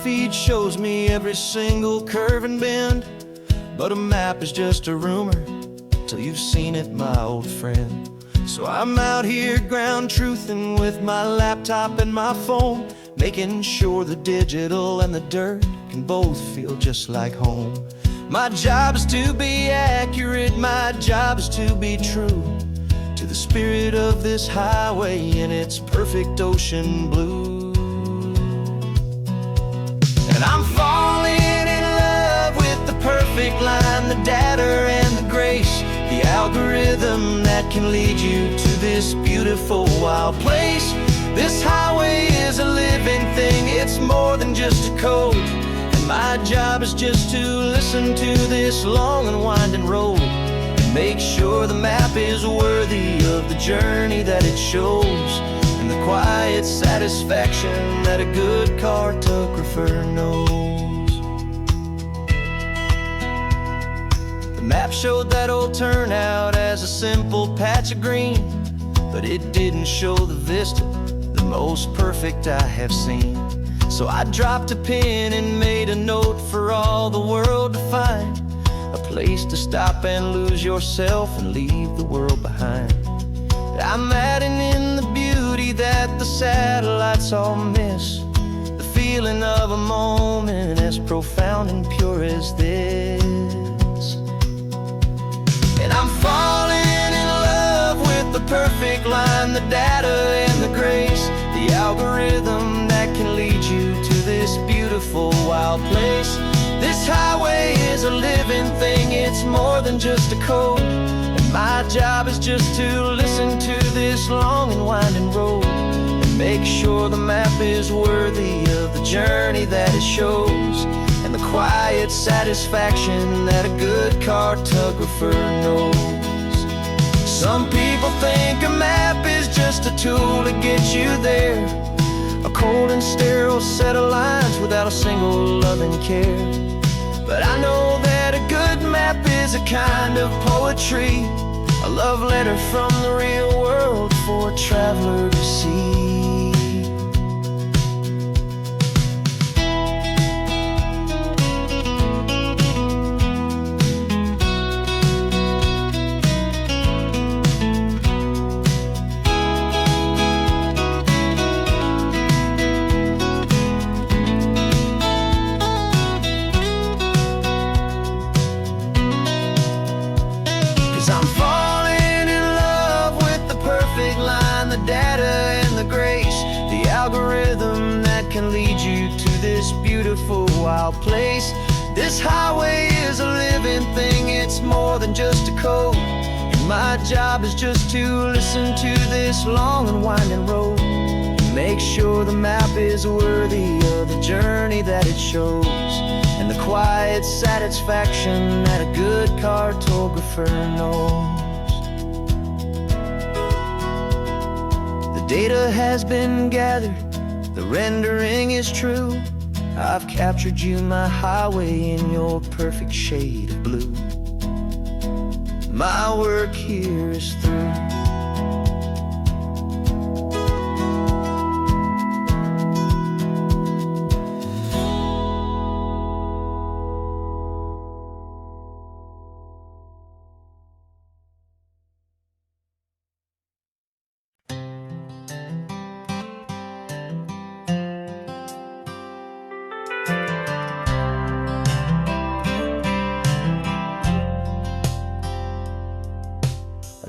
feed shows me every single curve and bend, but a map is just a rumor till you've seen it, my old friend. So I'm out here ground truthin' with my laptop and my phone, making sure the digital and the dirt can both feel just like home. My job is to be accurate, my job is to be true to the spirit of this highway in its perfect ocean blue. And I'm falling in love with the perfect line, the data and the grace, the algorithm that can lead you to this beautiful wild place. This highway is a living thing, it's more than just a code. And my job is just to listen to this long and winding road and make sure the map is worthy of the journey that it shows, and the quiet satisfaction that a good cartographer knows. The map showed that old turnout as a simple patch of green, but it didn't show the vista, the most perfect I have seen. So I dropped a pin and made a note for all the world to find, a place to stop and lose yourself and leave the world behind. I'm adding in the beauty that the satellites all miss, the feeling of a moment as profound and pure as this. And I'm falling in love with the perfect line, the data and the grace, the algorithm that can lead you to this beautiful wild place. This highway is a living thing, it's more than just a code. And my job is just to listen to this long and winding road and make sure the map is worthy of the journey that it shows, and the quiet satisfaction that a good cartographer knows. Some people think a map is just a tool to get you there, a cold and sterile set of lines without a single loving care. But I know that a good map is a kind of poetry, a love letter from the real world for a traveler to see. I'm falling in love with the perfect line, the data and the grace, the algorithm that can lead you to this beautiful wild place. This highway is a living thing, it's more than just a code. And my job is just to listen to this long and winding road and make sure the map is worthy of the journey that it shows, and the quiet satisfaction that a good cartographer knows. The data has been gathered, the rendering is true. I've captured you, my highway, in your perfect shade of blue. My work here is through.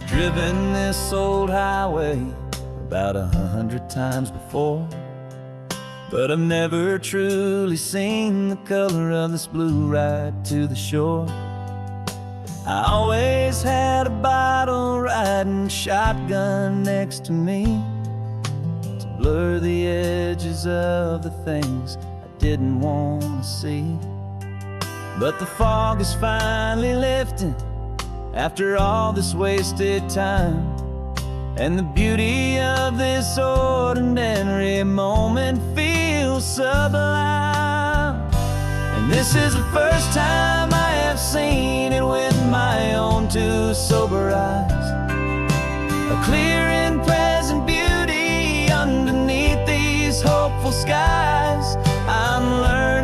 Driven this old highway about 100 times before, but I've never truly seen the color of this blue right to the shore. I always had a bottle riding shotgun next to me to blur the edges of the things I didn't want to see. But the fog is finally lifting after all this wasted time, and the beauty of this ordinary moment feels sublime. And this is the first time I have seen it with my own two sober eyes, a clear and present beauty underneath these hopeful skies. I'm learning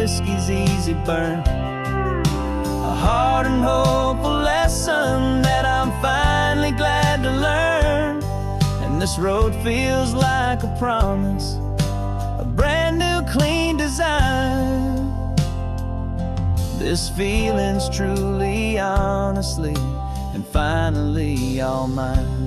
whiskey's easy burn. A hard and hopeful lesson that I'm finally glad to learn. And this road feels like a promise, a brand new clean design. This feeling's truly, honestly, and finally all mine.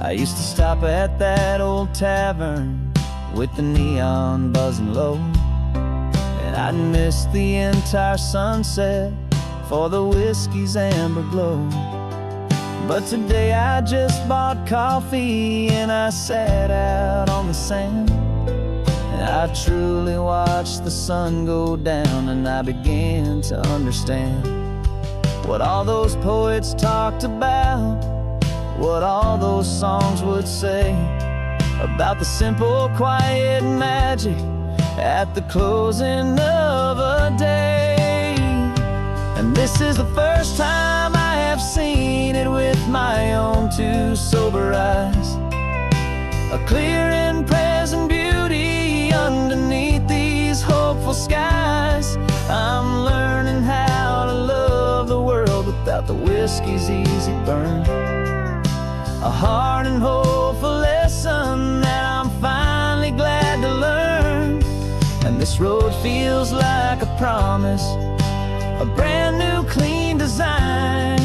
I used to stop at that old tavern with the neon buzzing low, and I'd miss the entire sunset for the whiskey's amber glow. But today I just bought coffee and I sat out on the sand, and I truly watched the sun go down, and I began to understand what all those poets talked about, what all those songs would say about the simple, quiet magic at the closing of a day. And this is the first time I have seen it with my own two sober eyes, a clear and present beauty underneath these hopeful skies. I'm learning how to love the world without the whiskey's easy burn. A hard and hopeful lesson that I'm finally glad to learn. And this road feels like a promise, a brand new clean design.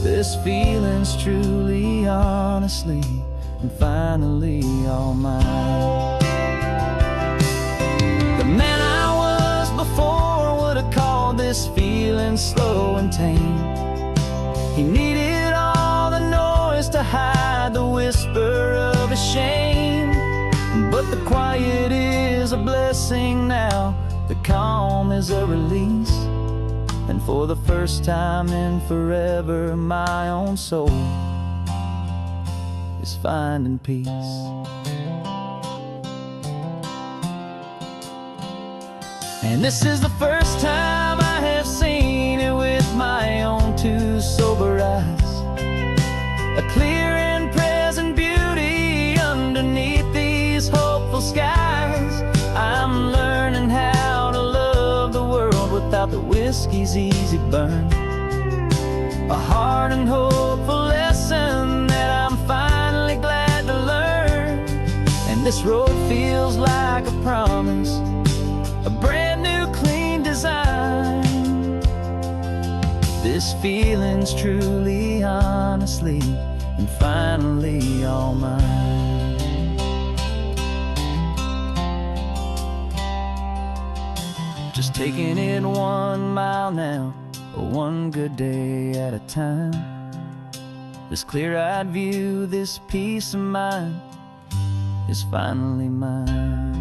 This feeling's truly, honestly, and finally all mine. The man I was before would have called this feeling slow and tame. He needed all the noise to hide the whisper of his shame. But the quiet is a blessing now, the calm is a release. And for the first time in forever, my own soul is finding peace. And this is the first time I have seen it with my own two sober eyes, a clear and present beauty underneath these hopeful skies. I'm learning how to love the world without the whiskey's easy burn. A hard and hopeful lesson that I'm finally glad to learn. And this road feels like a promise, a brand new clean design. This feeling's truly, honestly, and finally all mine. Just taking it 1 mile now, one good day at a time. This clear-eyed view, this peace of mind is finally mine.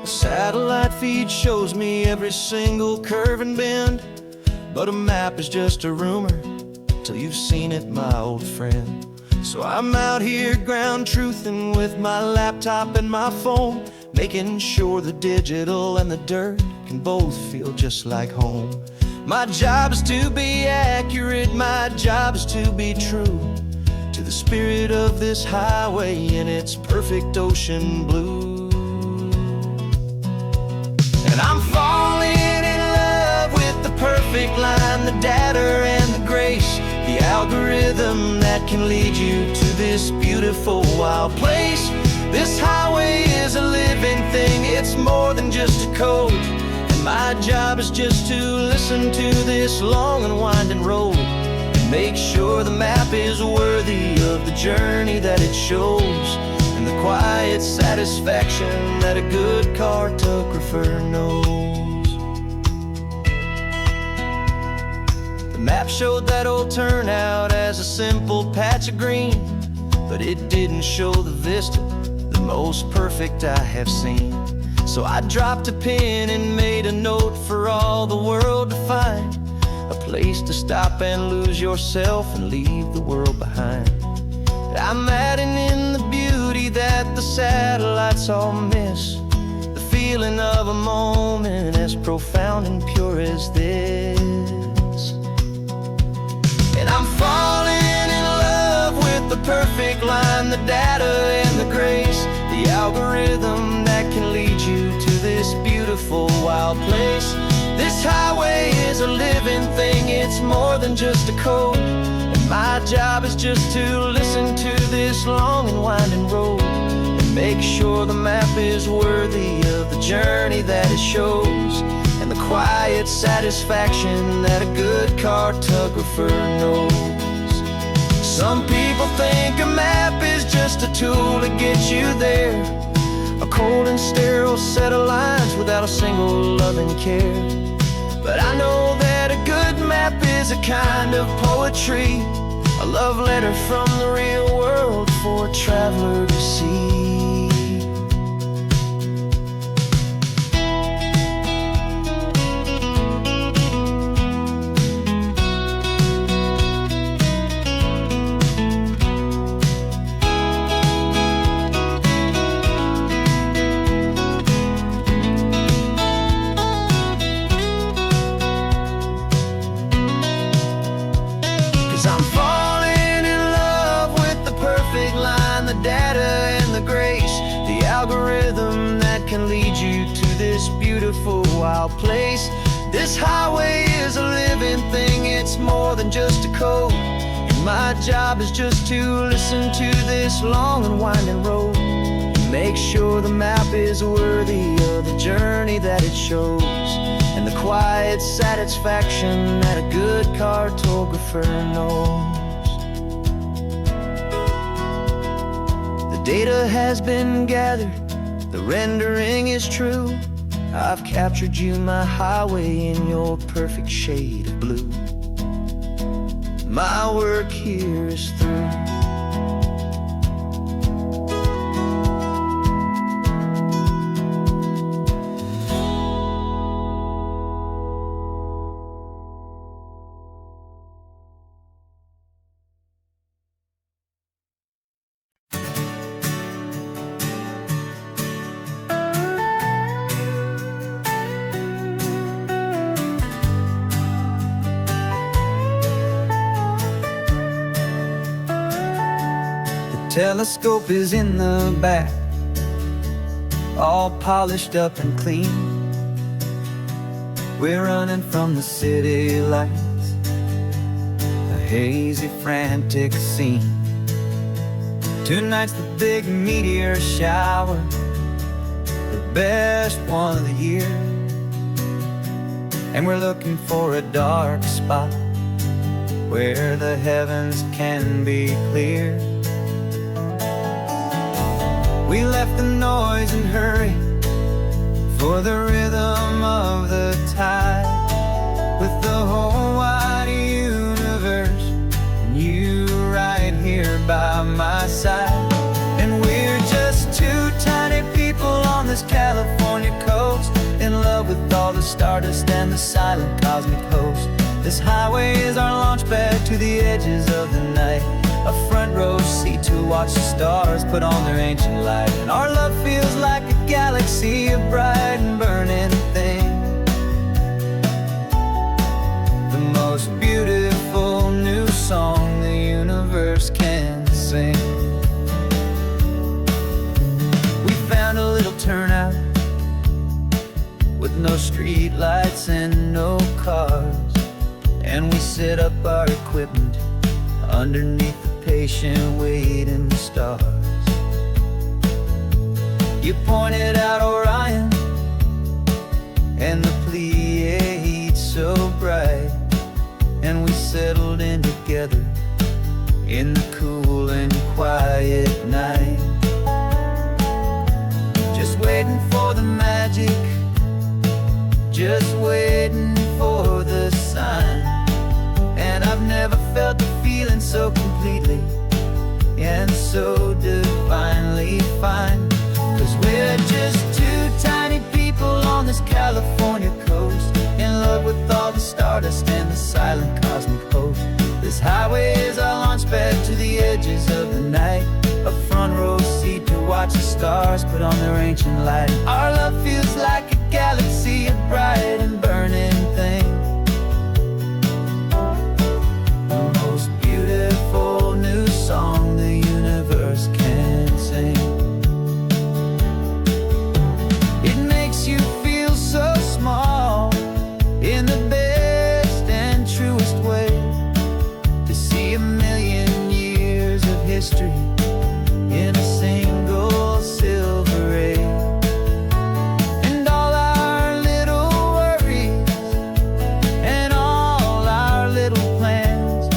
Satellite feed shows me every single curve and bend, but a map is just a rumor till you've seen it, my old friend. So I'm out here ground truthing with my laptop and my phone, making sure the digital and the dirt can both feel just like home. My job is to be accurate, my job is to be true to the spirit of this highway in its perfect ocean blue. And I'm falling in love with the perfect line, the data and the grace, the algorithm that can lead you to this beautiful wild place. This highway is a living thing, it's more than just a code. And my job is just to listen to this long and winding road and make sure the map is worthy of the journey that it shows, and the quiet satisfaction that a good cartographer knows. The map showed that old turnout as a simple patch of green, but it didn't show the vista, the most perfect I have seen. So I dropped a pin and made a note for all the world to find, a place to stop and lose yourself and leave the world behind. But I'm adding in the beauty that the satellites all miss, the feeling of a moment as profound and pure as this. And I'm falling in love with the perfect line, the data and the grace, the algorithm that can lead you to this beautiful wild place. This highway is a living thing, it's more than just a code. And my job is just to listen to this long and winding road and make sure the map is worthy of the journey that it shows, and the quiet satisfaction that a good cartographer knows. Some people think a map is just a tool to get you there, a cold and sterile set of lines without a single loving care. But I know that a good map is a kind of poetry, a love letter from the real world for a traveler to see. 'Cause I'm falling in love with the perfect line, the data and the grace, the algorithm that can lead you to this beautiful wild place. This highway is a living thing, it's more than just a code. And my job is just to listen to this long and winding road, make sure the map is worthy of the journey that it shows, and the quiet satisfaction that a good cartographer knows. The data has been gathered, the rendering is true. I've captured you, my highway, in your perfect shade of blue. My work here is through. Telescope is in the back, all polished up and clean. We're running from the city lights, a hazy, frantic scene. Tonight's the big meteor shower, the best one of the year. And we're looking for a dark spot where the heavens can be clear. We left the noise and hurry for the rhythm of the tide, with the whole wide universe and you right here by my side. And we're just two tiny people on this California coast, in love with all the stardust and the silent cosmic host. This highway is our launch pad to the edges of the night, a front row seat to watch the stars put on their ancient light. And our love feels like a galaxy, a bright and burning thing, the most beautiful new song the universe can sing. We found a little turnout with no street lights and no cars, and we set up our equipment underneath the patient waiting stars. You pointed out Orion and the Pleiades so bright, and we settled in together in the cool and quiet night, just waiting for the magic, just waiting for the sign. And I've never felt the feeling so completely and so divinely fine. 'Cause we're just two tiny people on this California coast, in love with all the stardust and the silence silent cosmic host. This highway is our launch pad to the edges of the night, a front row seat to watch the stars put on their ancient light. Our love feels like a galaxy, a bright and burning thing, the most beautiful new song the universe can sing. It makes you feel so small in the best and truest way, to see a million years of history in a single silver ray. And all our little worries and all our little plans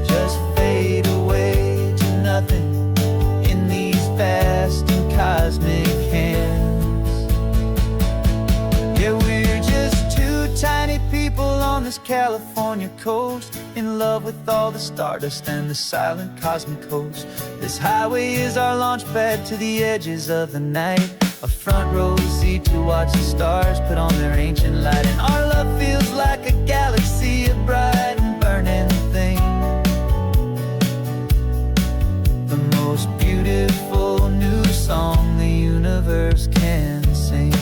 just fade away to nothing in these vast and cosmic hands. Yeah, we're just two tiny people on this California coast, in love with all the stardust and the silent cosmic host. This highway is our launch pad to the edges of the night, a front row seat to watch the stars put on their ancient light. And our love feels like a galaxy, a bright and burning thing, the most beautiful new song the universe can sing.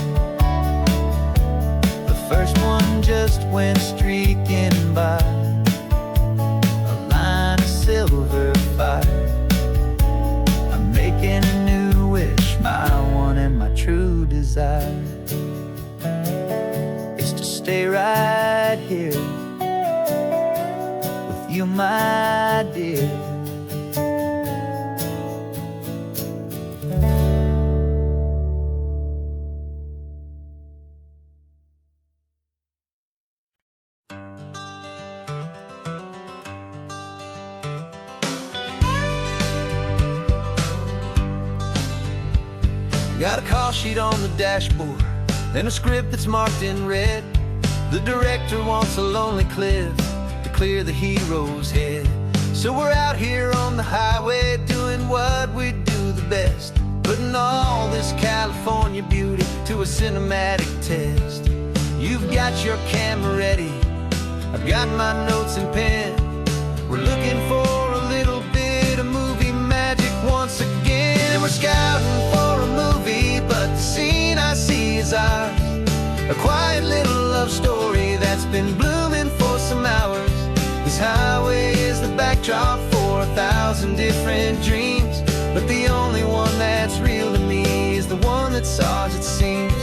The first one just went streaking by, a line of silver fire. I'm making a new wish, my one and my true desire is to stay right here with you, my dear. Got a call sheet on the dashboard and a script that's marked in red. The director wants a lonely cliff to clear the hero's head. So we're out here on the highway doing what we do the best, putting all this California beauty to a cinematic test. You've got your camera ready, I've got my notes and pen. We're looking for a little bit of movie magic once again. And we're scouting for a movie, but the scene I see is ours, a quiet little love story that's been blooming for some hours. This highway is the backdrop for 1,000 different dreams, but the only one that's real to me is the one that's ours, it seems.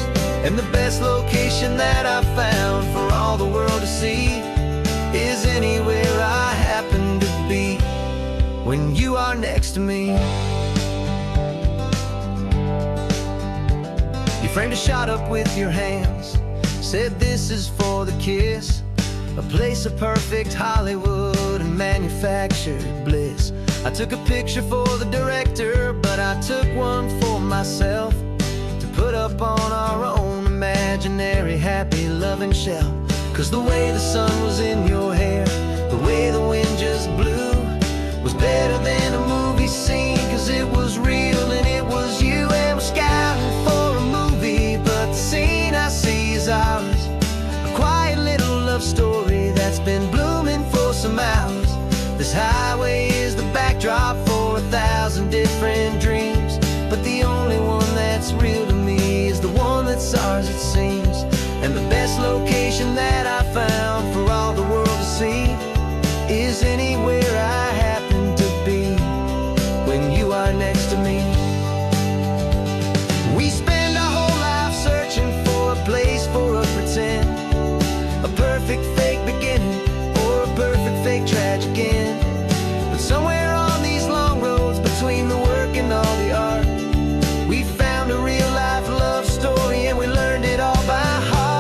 And the best location that I've found for all the world to see is anywhere I happen to be when you are next to me. You framed a shot up with your hands, said this is for the kiss, a place of perfect Hollywood and manufactured bliss. I took a picture for the director, but I took one for myself to put up on our own imaginary happy loving shelf. Cause the way the sun was in your hair, the way the wind just blew, was better than a movie scene, cause it was real and it was you. And we're scouting for a movie, but the scene I see is ours, a quiet little love story that's been blooming for some hours. This highway is the backdrop for 1,000 different dreams, but the only one that's real to me is the one that's ours, it seems. And the best location that I found for all the world to see is anywhere I happen to be when you are next to me. We spend our whole life searching for a place for a pretend, a perfect fake beginning or a perfect fake tragic end. But somewhere on these long roads between the work and all the art, we found a real life love story and we learned it all by heart.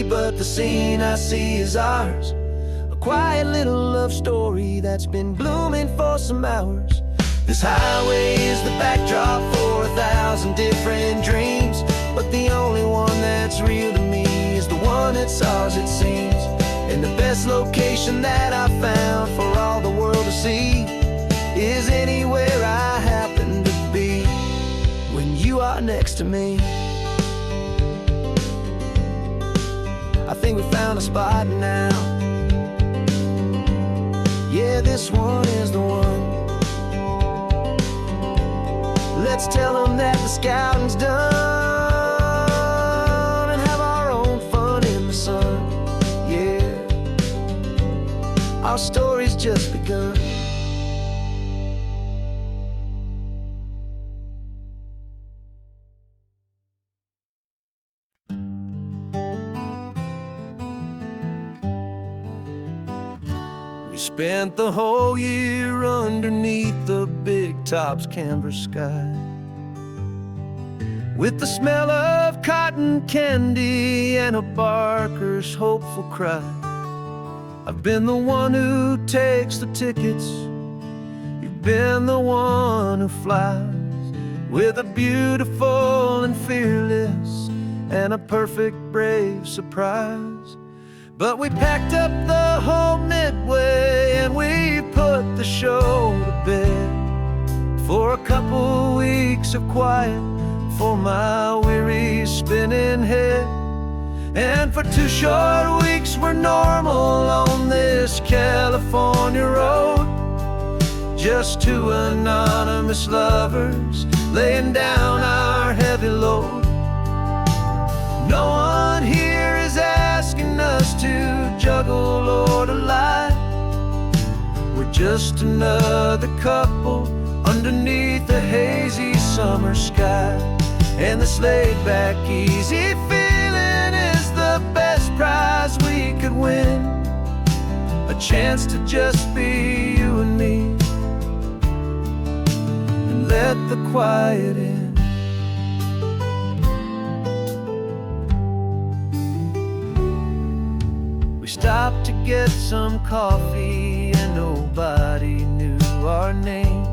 But the scene I see is ours, a quiet little love story that's been blooming for some hours. This highway is the backdrop for 1,000 different dreams, but the only one that's real to me is the one that's ours, it seems. And the best location that I found for all the world to see is anywhere I happen to be when you are next to me. I think we found a spot now. Yeah, this one is the one. Let's tell them that the scouting's done and have our own fun in the sun. Yeah, our story's just begun. We spent the whole year underneath the big top's canvas sky, with the smell of cotton candy and a barker's hopeful cry. I've been the one who takes the tickets, you've been the one who flies, with a beautiful and fearless and a perfect brave surprise. But we packed up the whole Midway and we put the show to bed for a couple weeks of quiet for my weary spinning head. And for 2 short weeks we're normal on this California road, just 2 anonymous lovers laying down our heavy load. No one here is asking us to juggle or to lie. We're just another couple underneath a hazy summer sky. And this laid-back, easy feeling is the best prize we could win, a chance to just be you and me, and let the quiet in. We stopped to get some coffee and nobody knew our names.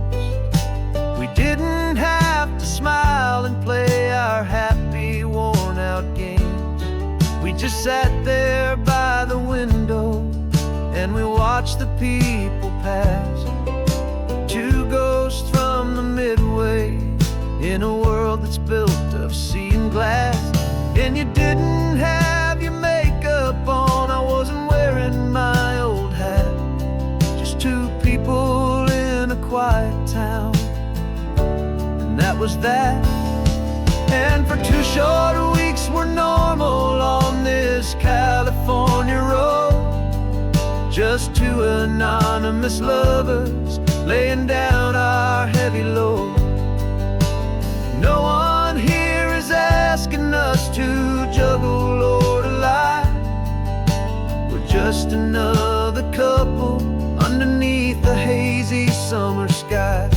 We didn't have to smile and play our happy, worn-out games. We just sat there by the window and we watched the people pass. 2 ghosts from the Midway in a world that's built of sea and glass. And you didn't have your makeup on, I wasn't wearing my old hat. Just 2 people in a quiet town, and that was that. And for 2 short weeks we're normal on this California road, just 2 anonymous lovers laying down our heavy load. No one here is asking us to juggle or to lie. We're just another couple underneath the hazy summer sky.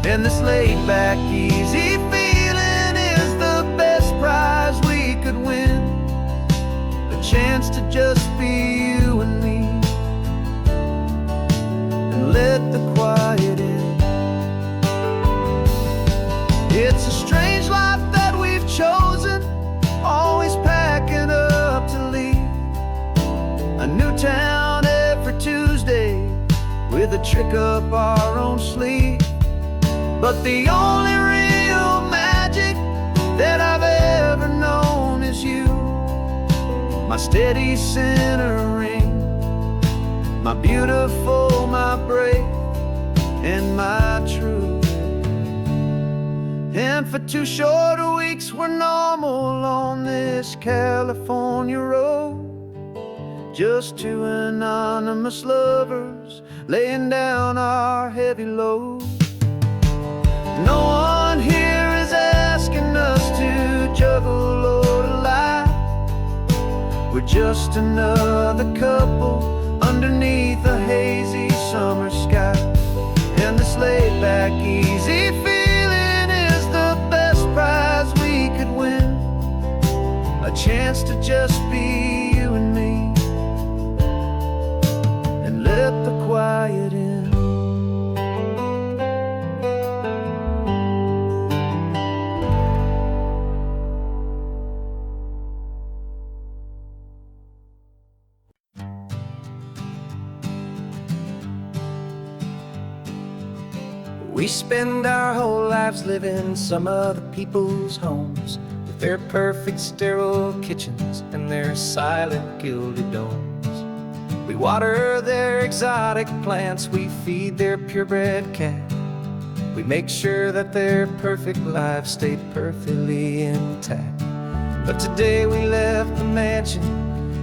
And this laid-back, easy feeling is the best prize we could win, a chance to just be you and me, and let the quiet in. It's a strange life that we've chosen, always packing up to leave a new town every Tuesday with a trick up our own sleeve. But the only real magic that I've ever known is you, my steady centering, my beautiful, my brave, and my true. And for 2 short weeks we're normal on this California road, just 2 anonymous lovers laying down our heavy load. No one here is asking us to juggle or to lie. We're just another couple underneath a hazy summer sky. And this laid-back, easy feeling is the best prize we could win, a chance to just be you and me, and let the quiet in. We spend our whole lives living some other people's homes, with their perfect sterile kitchens and their silent gilded domes. We water their exotic plants, we feed their purebred cat. We make sure that their perfect lives stay perfectly intact. But today we left the mansion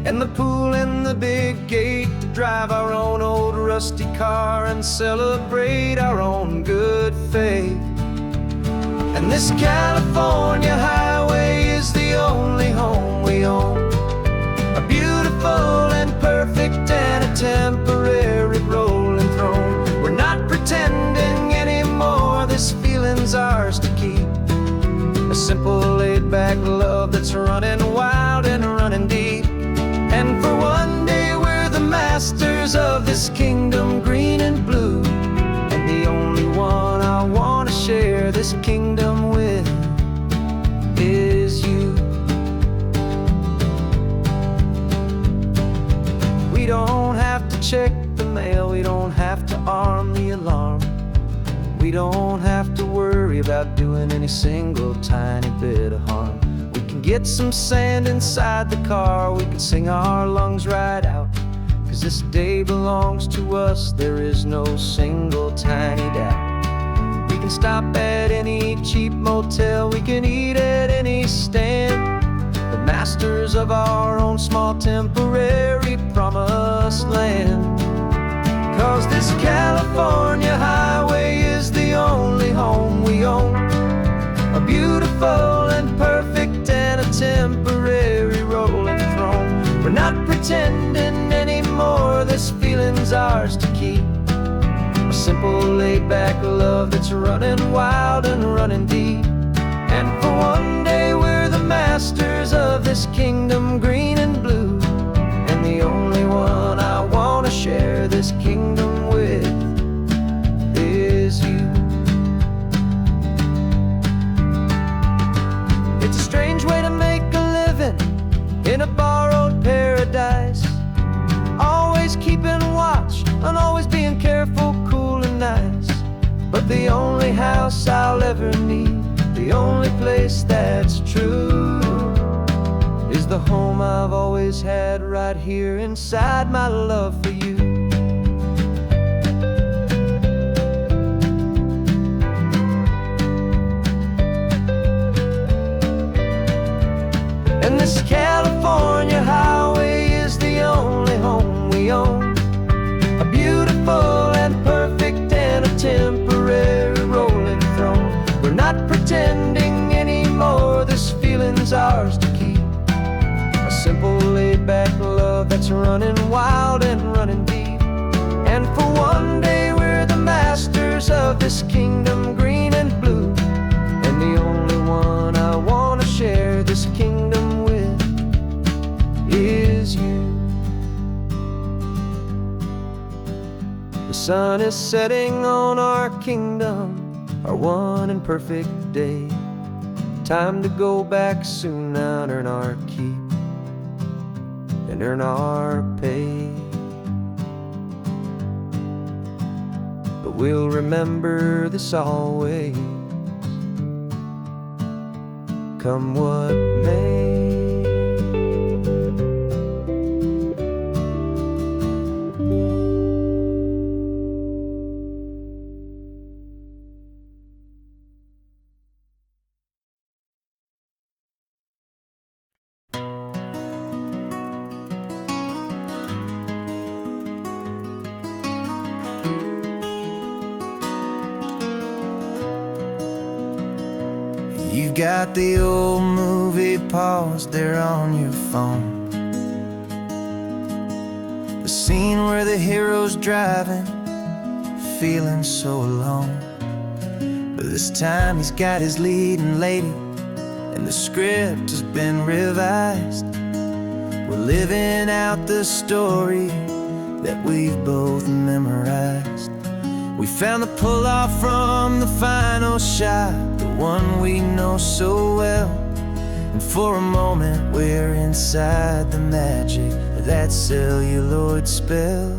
and the pool and the big gate to drive our own old rusty car and celebrate our own good faith. And this California highway is the only home we own, a beautiful and perfect and a temporary rolling throne. We're not pretending anymore, this feeling's ours to keep, a simple laid-back love that's running wild and running deep. And for one day we're the masters of this kingdom green and blue, and the only one I want to share this kingdom with is you. We don't have to check the mail, we don't have to arm the alarm, we don't have to worry about doing any single tiny bit of harm. We can get some sand inside the car, we can sing our lungs right out, 'cause this day belongs to us, there is no single tiny doubt. We can stop at any cheap motel, we can eat at any stand, the masters of our own small temporary promised land. 'Cause this California highway is the only home we own, a beautiful and perfect and a temporary rolling throne. We're not pretending anymore, this feeling's ours to keep, a simple laid-back love that's running wild and running deep. And for one day we're the masters of this kingdom green and blue, and the only one I want to share this kingdom with is you. It's a strange way to make a living in a borrowed paradise, always keeping watch and always being careful, cool and nice. But the only house I'll ever need, the only place that's true, is the home I've always had right here inside my love for you. And this California highway is the only home we own, a beautiful and perfect and a temporary rolling throne. We're not pretending anymore, this feeling's ours to keep, a simple laid-back love that's running wild and running deep. And for one day we're the masters of this kingdom green and blue, and the only one I want to share this kingdom with is you. The sun is setting on our kingdom, our one and perfect day. Time to go back soon now and earn our keep and earn our pay. But we'll remember this always, come what may. You've got the old movie paused there on your phone, the scene where the hero's driving, feeling so alone. But this time he's got his leading lady, and the script has been revised. We're living out the story that we've both memorized. We found the pull-off from the final shot, the one we know so well. And for a moment we're inside the magic of that celluloid spell.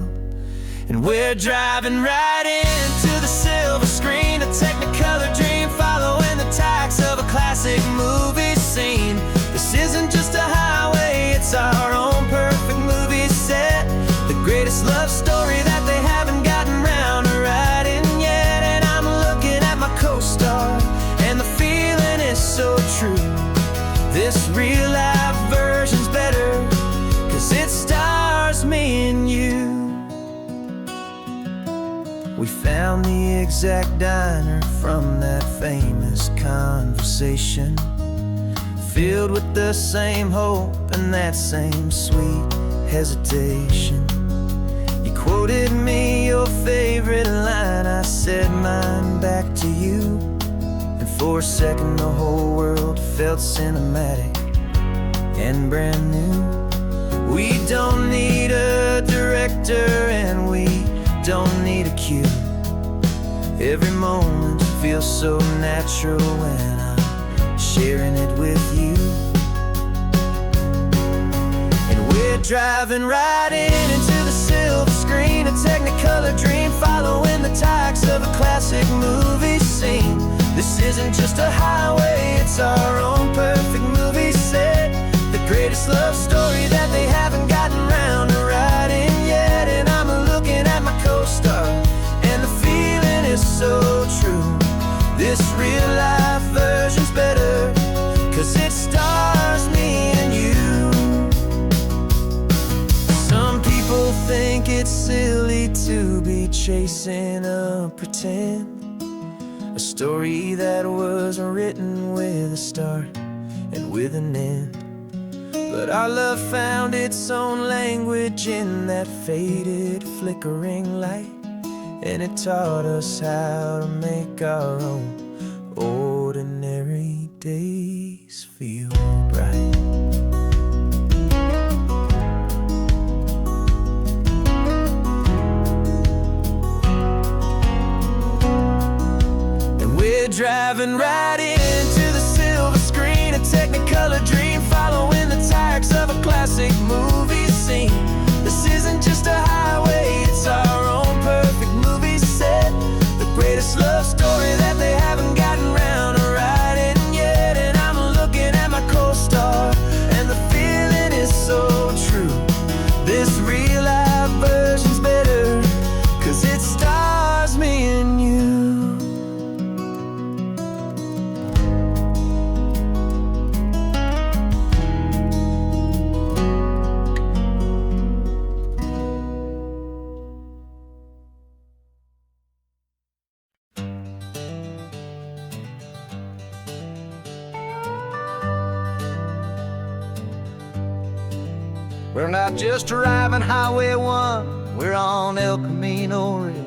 And we're driving right into the silver screen, a Technicolor dream, following the tacks of a classic movie scene. This isn't just a highway, it's our own perfect movie set, the greatest love story that they haven't gotten round to writing yet. And I'm looking at my co-star, and the feeling is so true. This real-life version's better, 'cause it stars me and you. We found the exact diner from that famous conversation, filled with the same hope and that same sweet hesitation. You quoted me your favorite line, I said mine back to you, and for a second the whole world felt cinematic and brand new. We don't need a director and we don't need a cue. Every moment feels so natural when I'm sharing it with you. And we're driving right into the silver screen, a Technicolor dream, following the tacks of a classic movie scene. This isn't just a highway, it's our own perfect movie set, the greatest love story that they haven't gotten round to writing yet. And I'm looking at my co-star, and the feeling is so true. This real-life version's better, 'cause it stars me and you. Some people think it's silly to be chasing a pretend, a story that was written with a start and with an end. But our love found its own language in that faded, flickering light, and it taught us how to make our own ordinary days feel bright. And we're driving right into the silver screen, a Technicolor dream, following the tacks of a classic movie scene. This isn't just a highway, it's our own perfect movie set, the greatest love story that they haven't gotten round to writing yet. And I'm looking at my co-star, and the feeling is so true. This real-life version's better, 'cause it stars me and you. We're not just driving Highway 1, we're on El Camino Real,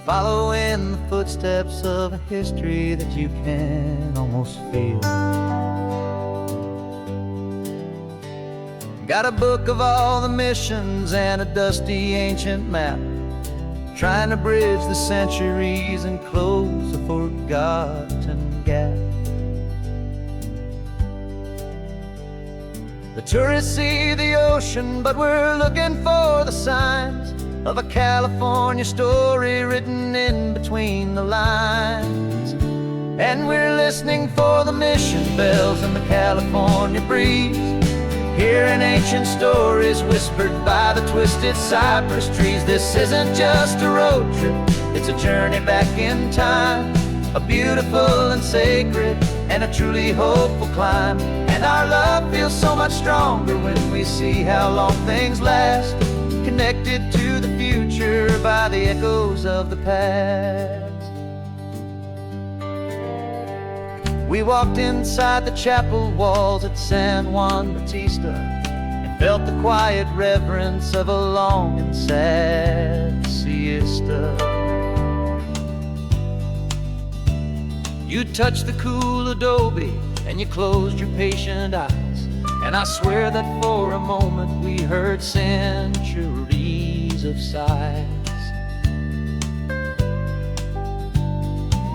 following the footsteps of a history that you can almost feel. Got a book of all the missions and a dusty ancient map, trying to bridge the centuries and close a forgotten gap. The tourists see the ocean, but we're looking for the signs of a California story written in between the lines. And we're listening for the mission bells in the California breeze, hearing ancient stories whispered by the twisted cypress trees. This isn't just a road trip, it's a journey back in time, a beautiful and sacred and a truly hopeful climb. And our love feels so much stronger when we see how long things last, connected to the future by the echoes of the past. We walked inside the chapel walls at San Juan Bautista and felt the quiet reverence of a long and sad siesta. You touched the cool adobe and you closed your patient eyes, and I swear that for a moment we heard centuries of sighs.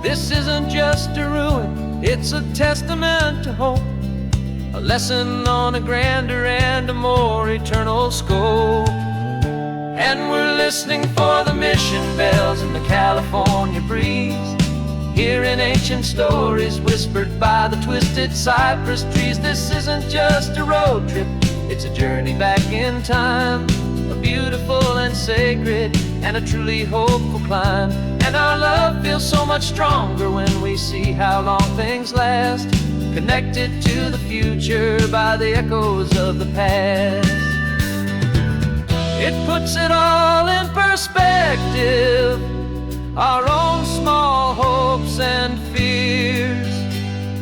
This isn't just a ruin, it's a testament to hope, a lesson on a grander and a more eternal scope. And we're listening for the mission bells in the California breeze, hearing ancient stories whispered by the twisted cypress trees. This isn't just a road trip, it's a journey back in time, a beautiful and sacred and a truly hopeful climb. And our love feels so much stronger when we see how long things last, connected to the future by the echoes of the past. It puts it all in perspective, our own small hopes and fears,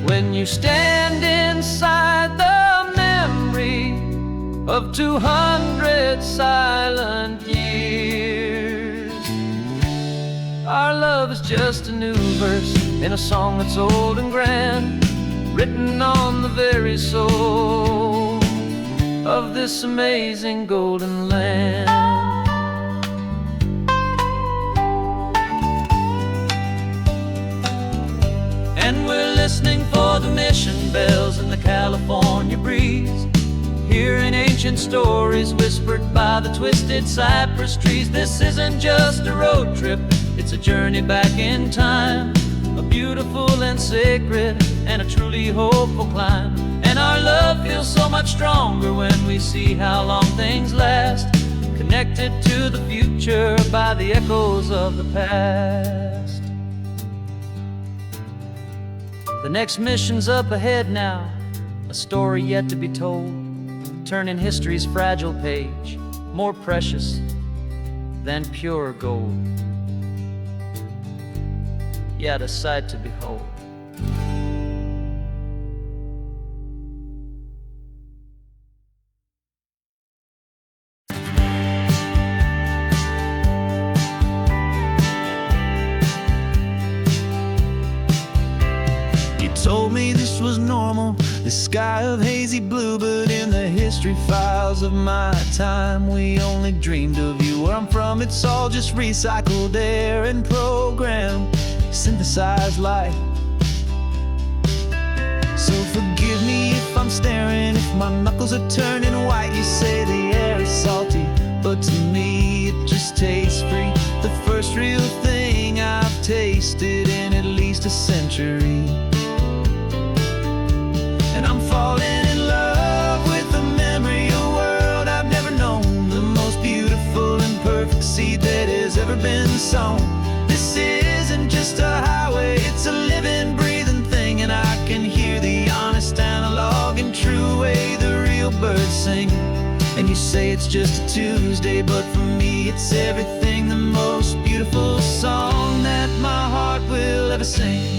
when you stand inside the memory of 200 silent years. Our love is just a new verse in a song that's old and grand, written on the very soul of this amazing golden land. And we're listening for the mission bells in the California breeze, hearing ancient stories whispered by the twisted cypress trees. This isn't just a road trip, it's a journey back in time, a beautiful and sacred and a truly hopeful climb. And our love feels so much stronger when we see how long things last, connected to the future by the echoes of the past. The next mission's up ahead now, a story yet to be told, turning history's fragile page more precious than pure gold. Yet a sight to behold. Told me this was normal, the sky of hazy blue, but in the history files of my time, we only dreamed of you. Where I'm from, it's all just recycled air and programmed, synthesized light. So forgive me if I'm staring, if my knuckles are turning white. You say the air is salty, but to me it just tastes free. The first real thing I've tasted in at least a century. And I'm falling in love with the memory of a world I've never known, the most beautiful and perfect seed that has ever been sown. This isn't just a highway, it's a living, breathing thing, and I can hear the honest, analog, and true way the real birds sing. And you say it's just a Tuesday, but for me it's everything, the most beautiful song that my heart will ever sing.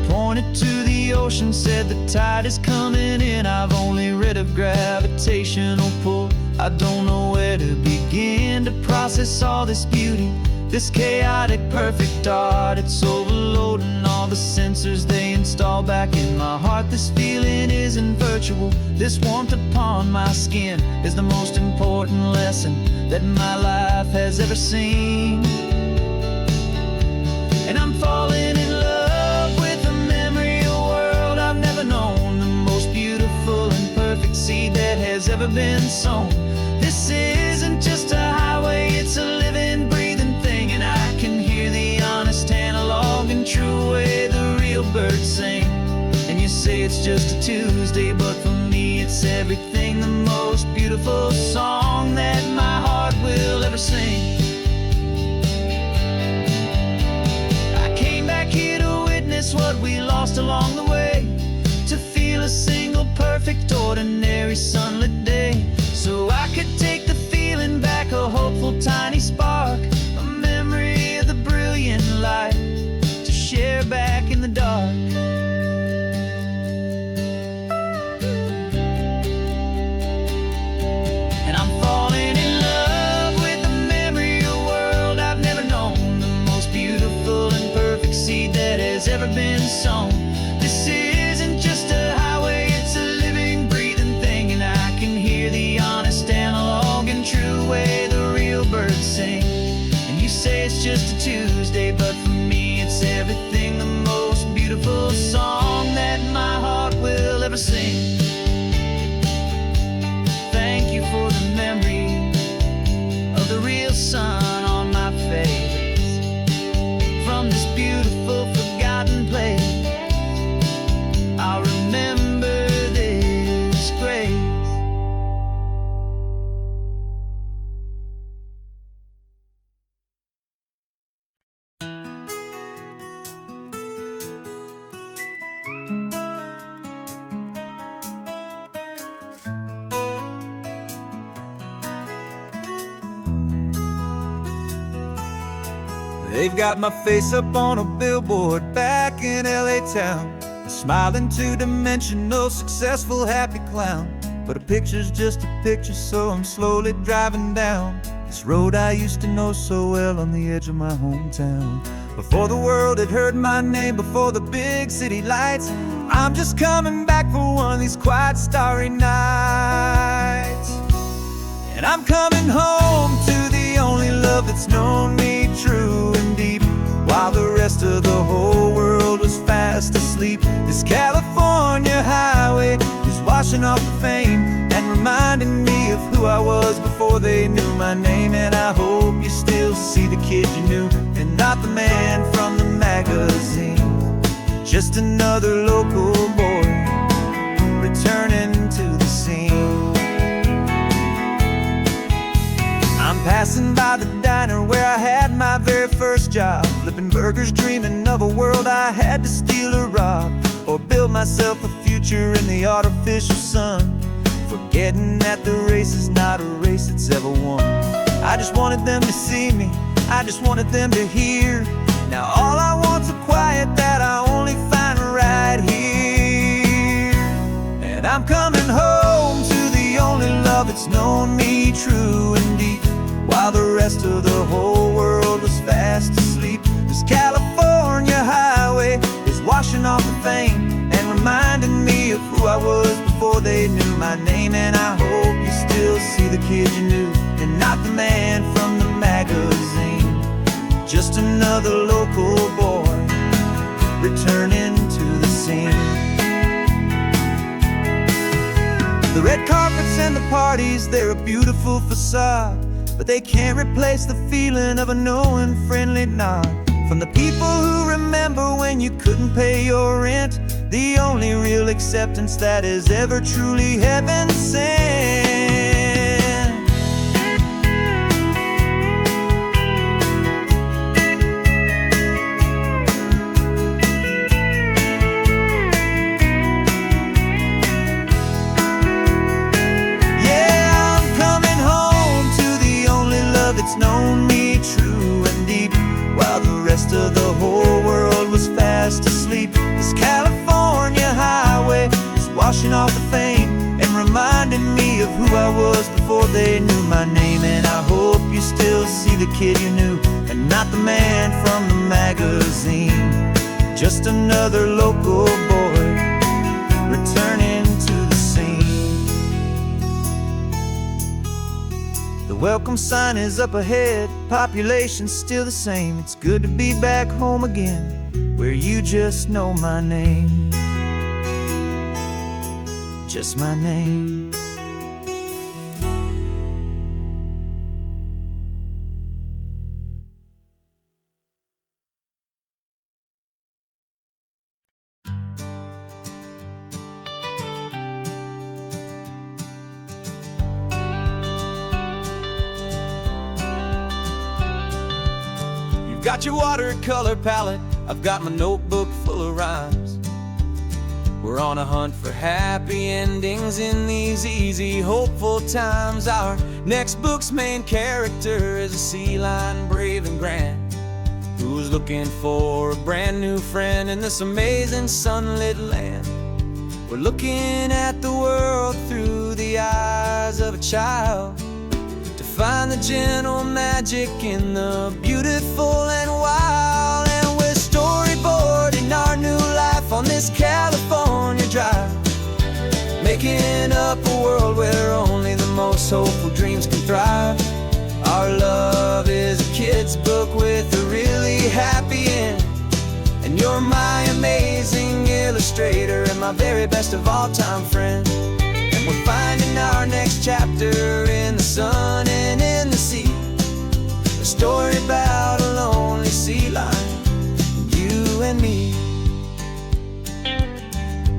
Pointed to the ocean, said the tide is coming in. I've only read of gravitational pull, I don't know where to begin to process all this beauty, this chaotic perfect art. It's overloading all the sensors they install back in my heart. This feeling isn't virtual, this warmth upon my skin is the most important lesson that my life has ever seen. And I'm falling in love with a memory of a world I've never known, the most beautiful and perfect seed that has ever been sown. This isn't just a highway, it's a living, breathing thing, and I can hear the honest, analog, and true way the real birds sing. And you say it's just a Tuesday, but for me it's everything, the most beautiful song that my heart will ever sing. Here to witness what we lost along the way, to feel a single perfect ordinary sunlit day, so I could take the feeling back, a hopeful tiny spark, a memory of the brilliant light to share back in the dark. And I'm falling in love with the memory of a world I've never known, the most beautiful and perfect seed that has ever been sown. This isn't just a highway, it's a living, breathing thing, and I can hear the honest, analog, and true way the real birds sing. And you say it's just a Tuesday, but for me it's everything, the most beautiful song that my heart will ever sing. Thank you They've got my face up on a billboard back in LA town, a smiling two-dimensional, successful, happy clown. But a picture's just a picture, so I'm slowly driving down this road I used to know so well on the edge of my hometown. Before the world had heard my name, before the big city lights, I'm just coming back for one of these quiet, starry nights. And I'm coming home to the only love that's known me true and deep, while the rest of the whole world was fast asleep. This California highway is washing off the fame and reminding me of who I was before they knew my name. And I hope you still see the kid you knew, and not the man from the magazine. Just another local boy returning to the scene. I'm passing by the diner where I had my very first job, flipping burgers, dreaming of a world I had to steal or rob, or build myself a future in the artificial sun, forgetting that the race is not a race that's ever won. I just wanted them to see me, I just wanted them to hear. Now all I want's a quiet that I only find right here. And I'm coming home to the only love that's known me true and deep, while the rest of the whole world was fast asleep. This California highway is washing off the fame and reminding me of who I was before they knew my name. And I hope you still see the kid you knew, and not the man from the magazine. Just another local boy returning to the scene. The red carpets and the parties, they're a beautiful facade, but they can't replace the feeling of a knowing, friendly nod from the people who remember when you couldn't pay your rent. The only real acceptance that is ever truly heaven sent. It's known me true and deep, while the rest of the whole world was fast asleep. This California highway is washing off the fame and reminding me of who I was before they knew my name. And I hope you still see the kid you knew, and not the man from the magazine. Just another local boy returning to the scene. The welcome sign is up ahead, population's still the same. It's good to be back home again, where you just know my name. Just my name. Got your watercolor palette, I've got my notebook full of rhymes. We're on a hunt for happy endings in these easy, hopeful times. Our next book's main character is a sea lion, brave and grand, who's looking for a brand new friend in this amazing sunlit land. We're looking at the world through the eyes of a child, find the gentle magic in the beautiful and wild. And we're storyboarding our new life on this California drive, making up a world where only the most hopeful dreams can thrive. Our love is a kid's book with a really happy end, and you're my amazing illustrator and my very best of all time friend. We're finding our next chapter in the sun and in the sea, a story about a lonely sea lion, you and me.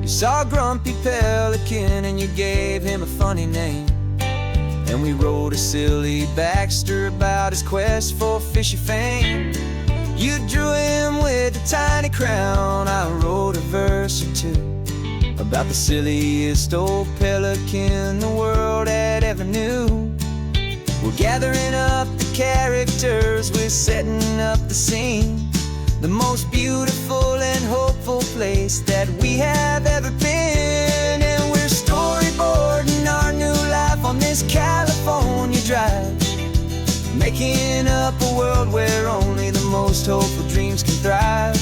You saw a grumpy pelican and you gave him a funny name, and we wrote a silly Baxter about his quest for fishy fame. You drew him with a tiny crown, I wrote a verse or two about the silliest old pelican the world had ever knew. We're gathering up the characters, we're setting up the scene. The most beautiful and hopeful place that we have ever been. And we're storyboarding our new life on this California drive, making up a world where only the most hopeful dreams can thrive.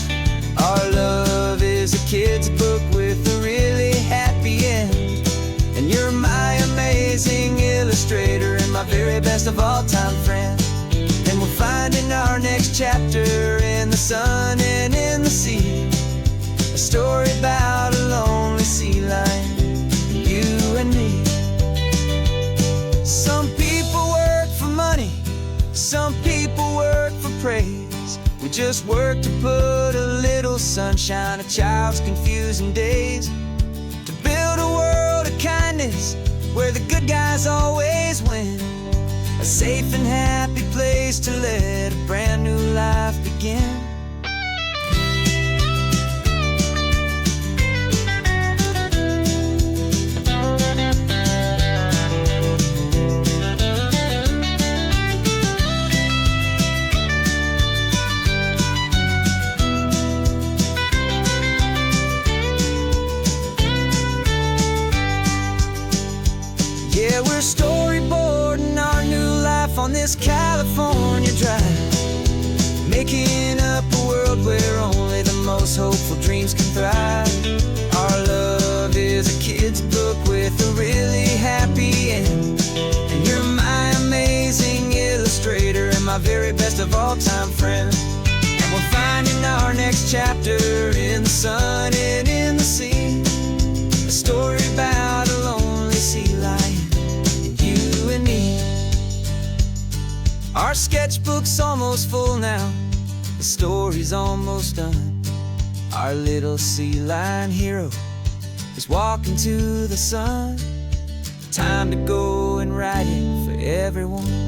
Our love is a kid's book with a really happy end, and you're my amazing illustrator and my very best of all-time friend. And we're finding our next chapter in the sun and in the sea, a story about a lonely sea lion, you and me. Some people work for money, some people work for praise. We just work to put a little sunshine in a child's confusing days, to build a world of kindness where the good guys always win, a safe and happy place to let a brand new life begin. Yeah, we're storyboarding our new life on this California drive, making up a world where only the most hopeful dreams can thrive. Our love is a kid's book with a really happy end, and you're my amazing illustrator and my very best of all-time friend. And we're finding our next chapter in the sun and in the sea, a story about a lonely sea lion, you and me. Our sketchbook's almost full now, the story's almost done. Our little sea lion hero is walking to the sun. Time to go and write it for everyone.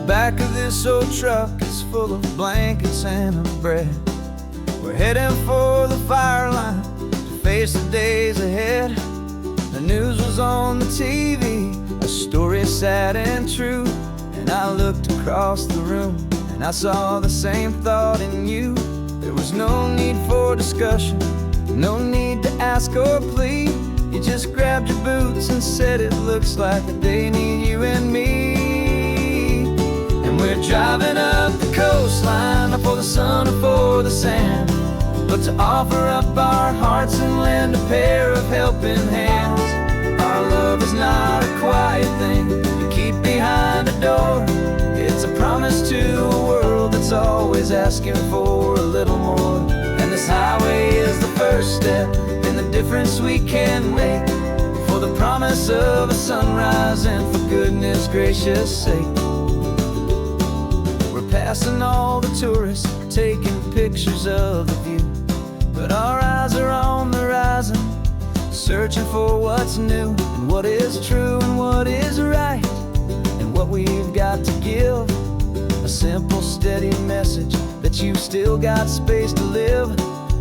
Back of this old truck is full of blankets and a bread. We're heading for the fire line to face the days ahead. The news was on the TV, a story sad and true, and I looked across the room and I saw the same thought in you. There was no need for discussion, no need to ask or plead. You just grabbed your boots and said it looks like a day need you and me. We're driving up the coastline, not for the sun or for the sand, but to offer up our hearts and lend a pair of helping hands. Our love is not a quiet thing to keep behind a door. It's a promise to a world that's always asking for a little more. And this highway is the first step in the difference we can make, for the promise of a sunrise and for goodness gracious sake. Passing all the tourists, taking pictures of the view, but our eyes are on the horizon, searching for what's new and what is true and what is right, and what we've got to give. A simple, steady message that you've still got space to live,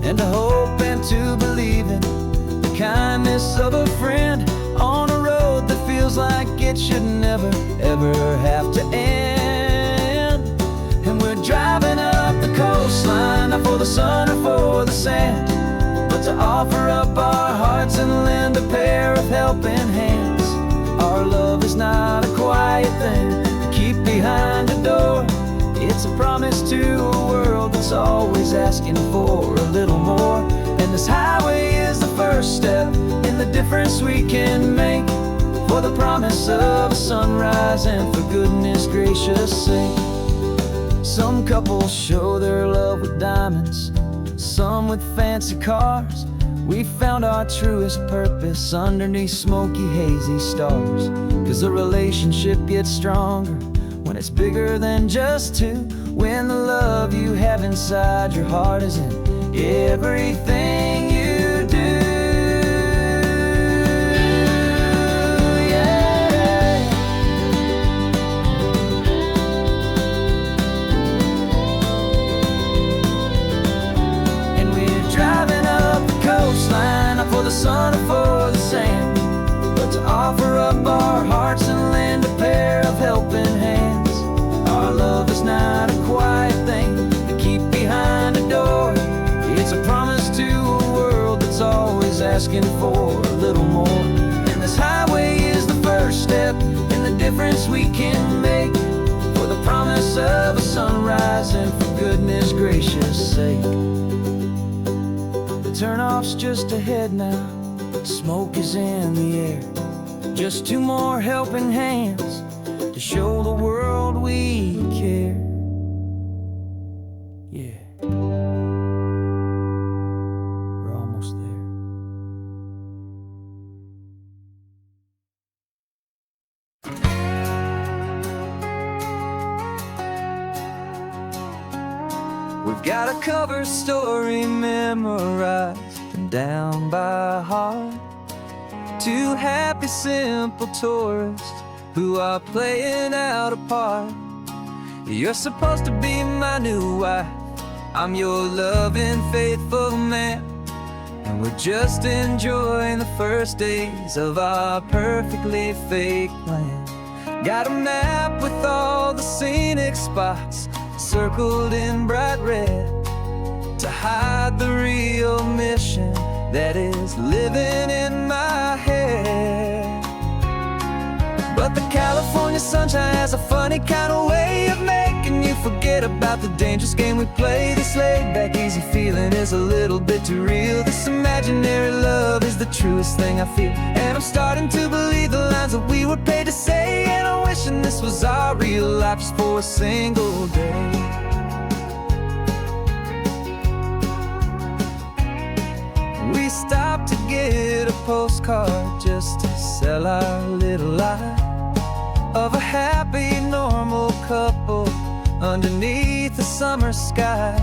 and to hope and to believe in the kindness of a friend on a road that feels like it should never, ever have to end. And we're driving up the coastline, not for the sun or for the sand, but to offer up our hearts and lend a pair of helping hands. Our love is not a quiet thing to keep behind a door. It's a promise to a world that's always asking for a little more. And this highway is the first step in the difference we can make, for the promise of a sunrise and for goodness gracious sake. Some couples show their love with diamonds, some with fancy cars. We found our truest purpose underneath smoky, hazy stars. 'Cause a relationship gets stronger when it's bigger than just two, when the love you have inside your heart is in everything you do. For the sun or for the sand, but to offer up our hearts and lend a pair of helping hands. Our love is not a quiet thing to keep behind a door. It's a promise to a world that's always asking for a little more. And this highway is the first step in the difference we can make, for the promise of a sunrise and for goodness gracious sake. Turnoff's just ahead now, smoke is in the air. Just two more helping hands to show the world we care. Yeah, we're almost there. We've got a cover story memorized and down by heart. Two happy, simple tourists who are playing out a part. You're supposed to be my new wife, I'm your loving, faithful man, and we're just enjoying the first days of our perfectly fake plan. Got a map with all the scenic spots circled in bright red to hide the real mission that is living in my head. But the California sunshine has a funny kind of way of making you forget about the dangerous game we play. This laid-back, easy feeling is a little bit too real. This imaginary love is the truest thing I feel, and I'm starting to believe the lines that we were paid to say. And I'm wishing this was our real life just for a single day. We stopped to get a postcard just to sell our little lie of a happy, normal couple underneath the summer sky.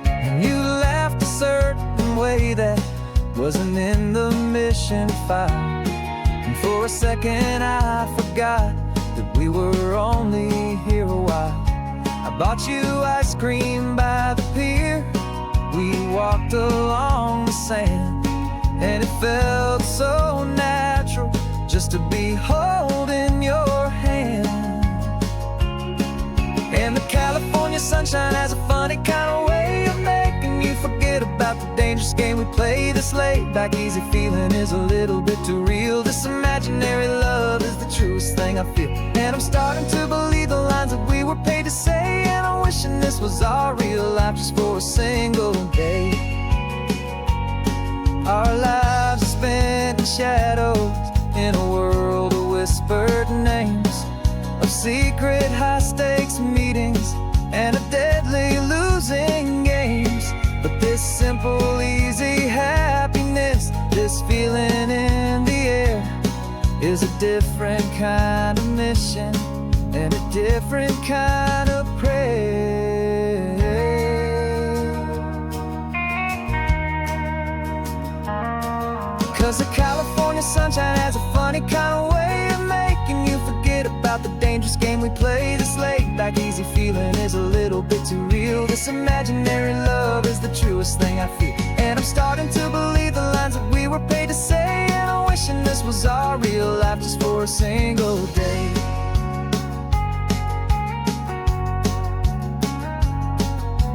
And you laughed a certain way that wasn't in the mission file, and for a second I forgot that we were only here a while. I bought you ice cream by the pier, we walked along the sand, and it felt so natural just to be holding your hand. And the California sunshine has a funny kind of way of making you forget about the dangerous game we play. This laid-back, easy feeling is a little bit too real. This imaginary love is the truest thing I feel, and I'm starting to believe the lines that we were paid to say. And I'm wishing this was our real life just for a single day. Our lives are spent in shadows, in a world of whispered names, of secret high-stakes meetings and of deadly losing games. But this simple, easy happiness, this feeling in the air, is a different kind of mission and a different kind of prayer. 'Cause the California sunshine has a funny kind of way of making you forget about the dangerous game we play. This laid-back, easy feeling is a little bit too real. This imaginary love is the truest thing I feel, and I'm starting to believe the lines that we were paid to say. And I'm wishing this was our real life just for a single day.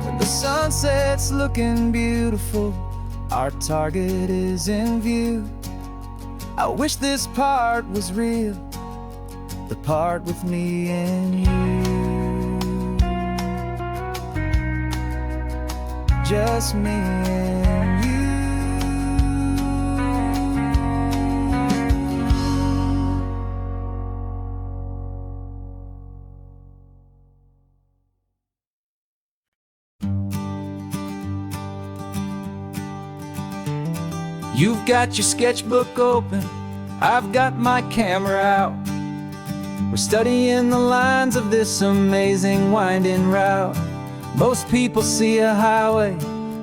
When the sunset's looking beautiful, our target is in view. I wish this part was real, the part with me and you. Just me and you. You've got your sketchbook open, I've got my camera out. We're studying the lines of this amazing winding route. Most people see a highway,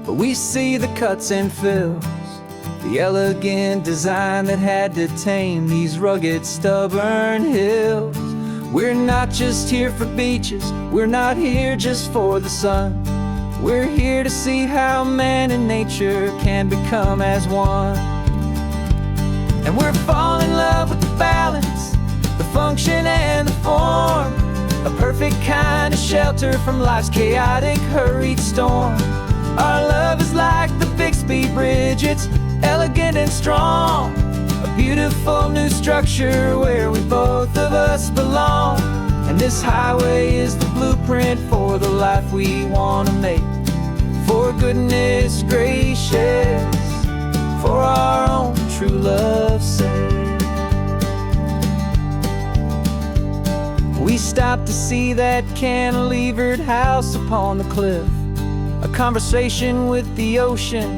but we see the cuts and fills, the elegant design that had to tame these rugged, stubborn hills. We're not just here for beaches, we're not here just for the sun. We're here to see how man and nature can become as one. And we're falling in love with the balance, the function and the form, a perfect kind of shelter from life's chaotic, hurried storm. Our love is like the Bixby Bridge, it's elegant and strong, a beautiful new structure where we both of us belong. And this highway is the blueprint for the life we want to make. For goodness gracious, for our own true love's sake. We stopped to see that cantilevered house upon the cliff, a conversation with the ocean,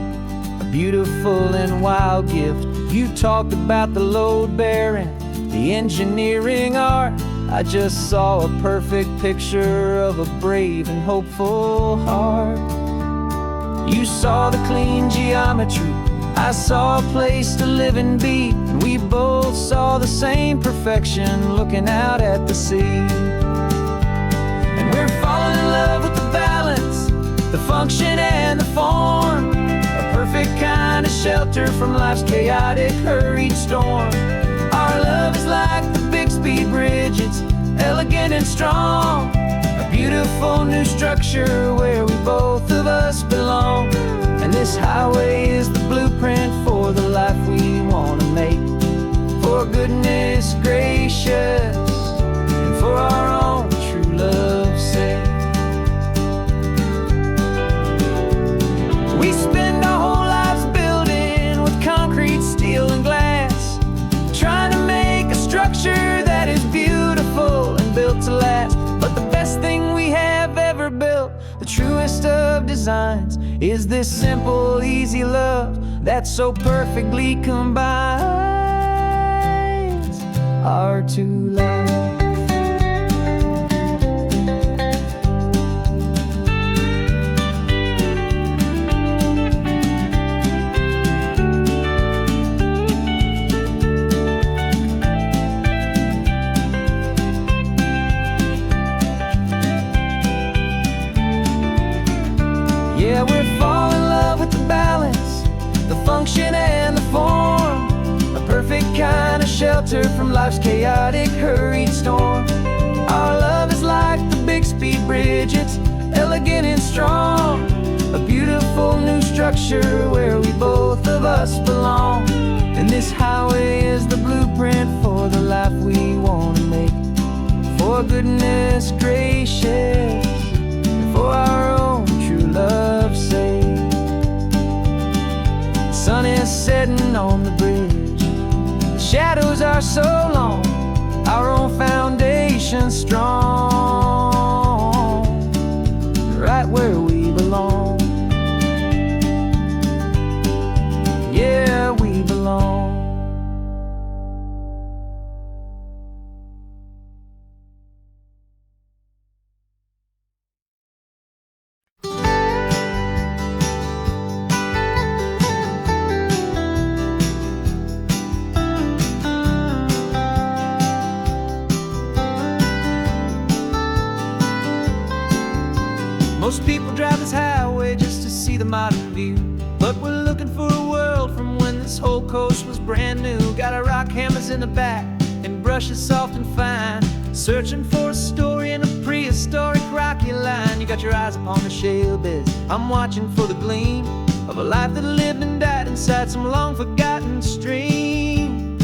a beautiful and wild gift. You talked about the load bearing, the engineering art. I just saw a perfect picture of a brave and hopeful heart. You saw the clean geometry, I saw a place to live and be, and we both saw the same perfection looking out at the sea. And we're falling in love with the balance, the function and the form, a perfect kind of shelter from life's chaotic, hurried storm. Our love is like the Bixby Bridge, it's elegant and strong, a beautiful new structure where we both of us belong. And this highway is the blueprint for the life we want to make. For goodness gracious, and for our own true love's sake. We spend our whole lives building with concrete, steel, and glass, trying to make a structure that is beautiful and built to last. But the best thing we have ever built, the truest of designs, is this simple, easy love that so perfectly combines our two lives. Yeah, we're falling in love with the balance, the function and the form, a perfect kind of shelter from life's chaotic, hurried storm. Our love is like the Bixby Bridge, it's elegant and strong, a beautiful new structure where we both of us belong. And this highway is the blueprint for the life we want to make. For goodness gracious, for our own true love's sake. The sun is setting on the bridge, the shadows are so long, our own foundation strong, right where we belong. Yeah, we belong. Most people drive this highway just to see the modern view, but we're looking for a world from when this whole coast was brand new. Got our rock hammers in the back and brushes soft and fine, searching for a story in a prehistoric rocky line. You got your eyes upon the shale beds, I'm watching for the gleam of a life that lived and died inside some long forgotten stream.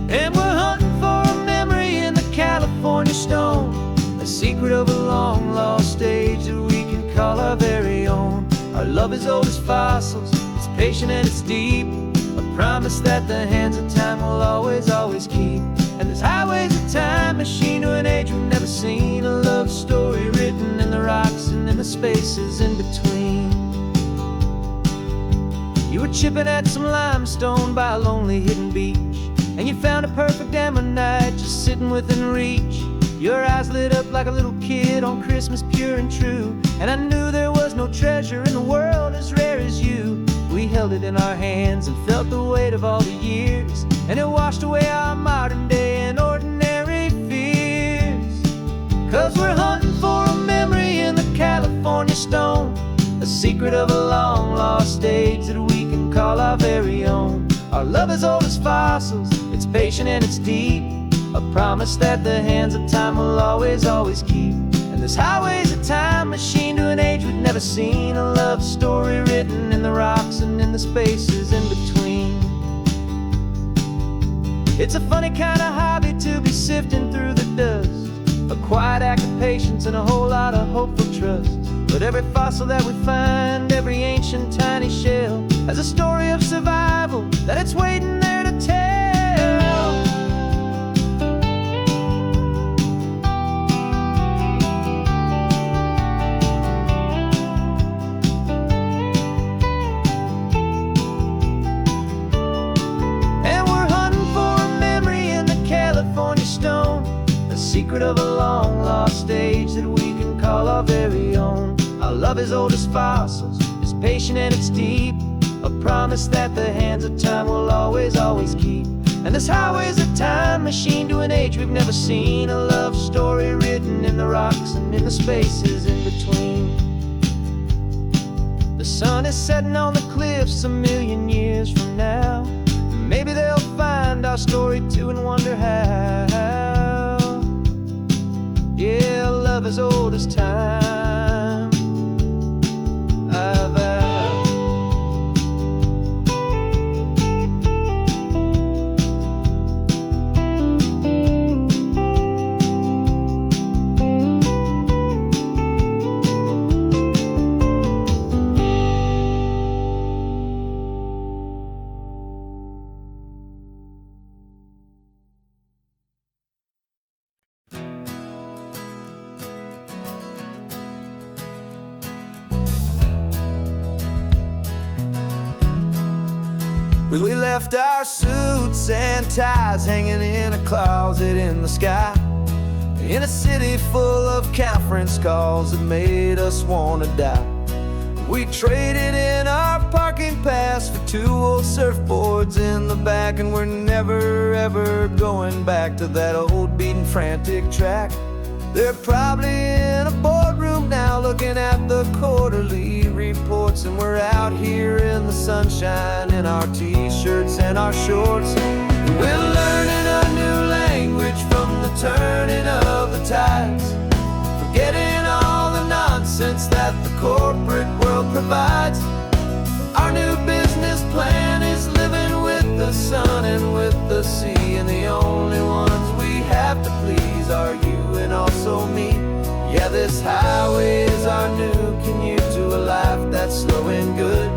And we're hunting for a memory in the California stone, a secret of a long lost age that we can call our very own. Our love is old as fossils, it's patient and it's deep, a promise that the hands of time will always, always keep. And this highway's a time machine to an age we've never seen, a love story written in the rocks and in the spaces in between. You were chipping at some limestone by a lonely hidden beach, and you found a perfect ammonite just sitting within reach. Your eyes lit up like a little kid on Christmas, pure and true. And I knew there was no treasure in the world as rare as you. We held it in our hands and felt the weight of all the years, and it washed away our modern day and ordinary fears. 'Cause we're hunting for a memory in the California stone, a secret of a long lost age that we can call our very own. Our love is old as fossils, it's patient and it's deep, a promise that the hands of time will always, always keep. And this highway's a time machine to an age we've never seen, a love story written in the rocks and in the spaces in between. It's a funny kind of hobby to be sifting through the dust, a quiet act of patience and a whole lot of hopeful trust. But every fossil that we find, every ancient tiny shell, has a story of survival that it's waiting there to tell. And we're hunting for a memory in the California stone, a secret of a long lost age that we can call our very own. Our love is old as fossils, it's patient and it's deep, a promise that the hands of time will always, always keep. And this highway's a time machine to an age we've never seen, a love story written in the rocks and in the spaces in between. The sun is setting on the cliffs a million years from now. Maybe they'll find our story too and wonder how. Yeah, love is old as time, I vow. We left our suits and ties hanging in a closet in the sky, in a city full of conference calls that made us wanna die. We traded in our parking pass for 2 old surfboards in the back, and we're never ever going back to that old beaten frantic track. They're probably in a boardroom now looking at the quarterly reports, and we're out here in the sunshine in our t-shirts and our shorts. We're learning a new language from the turning of the tides, forgetting all the nonsense that the corporate world provides. Our new business plan is living with the sun and with the sea, and the only ones we have to please are you and also me. Yeah, this highway is our new commute to a life that's slow and good,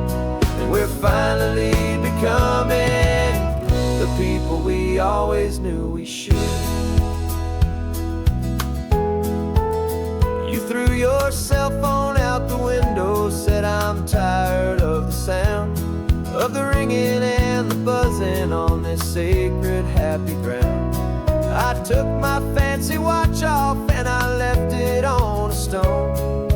and we're finally becoming the people we always knew we should. You threw your cell phone out the window, said I'm tired of the sound of the ringing and the buzzing on this sacred happy ground. I took my fancy watch off and I left it on a stone.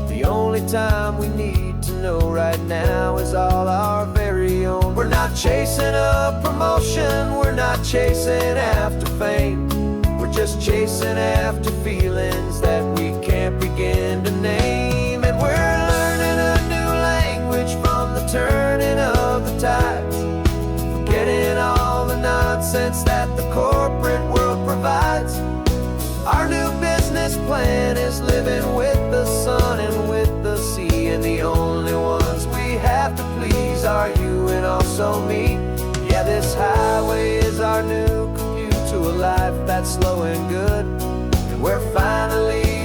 The only time we need to know right now is all our very own. We're not chasing a promotion, we're not chasing after fame, we're just chasing after feelings that we can't begin to name. And we're learning a new language from the turning of the tides, forgetting all the nonsense that the corporate world provides. Our new business plan is living with the sun and with the sea, and the only ones we have to please are you and also me. Yeah, this highway is our new commute to a life that's slow and good, and we're finally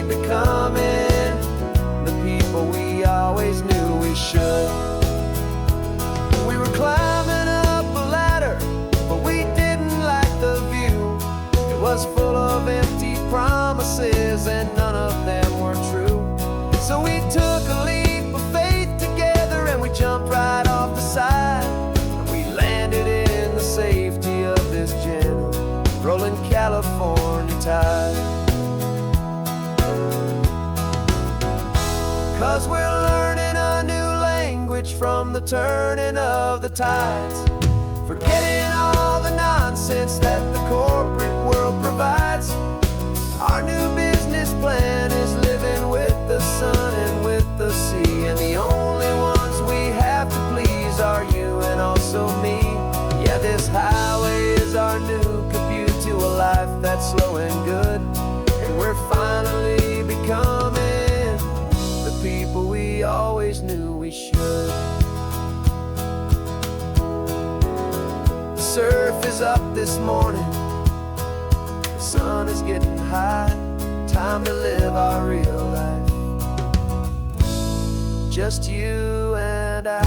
'cause we're learning a new language from the turning of the tides, forgetting all the nonsense that the corporate world provides. Our new business plan is living with the sun and with the sea, and the only ones we have to please are you and also me. Yeah, this highway is our new commute to a life that's slow and good, and we're finally becoming the people we always knew we should. The surf is up this morning, the sun is getting high, time to live our real life, just you and I,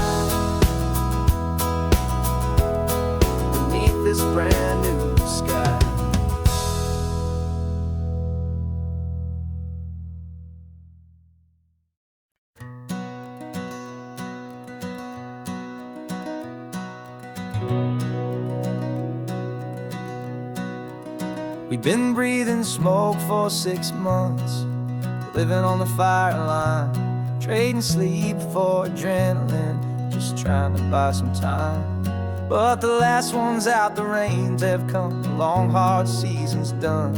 beneath this brand new sky. We've been breathing smoke for 6 months, living on the fire line, trading sleep for adrenaline, just trying to buy some time. But the last one's out, the rains have come, the long hard season's done,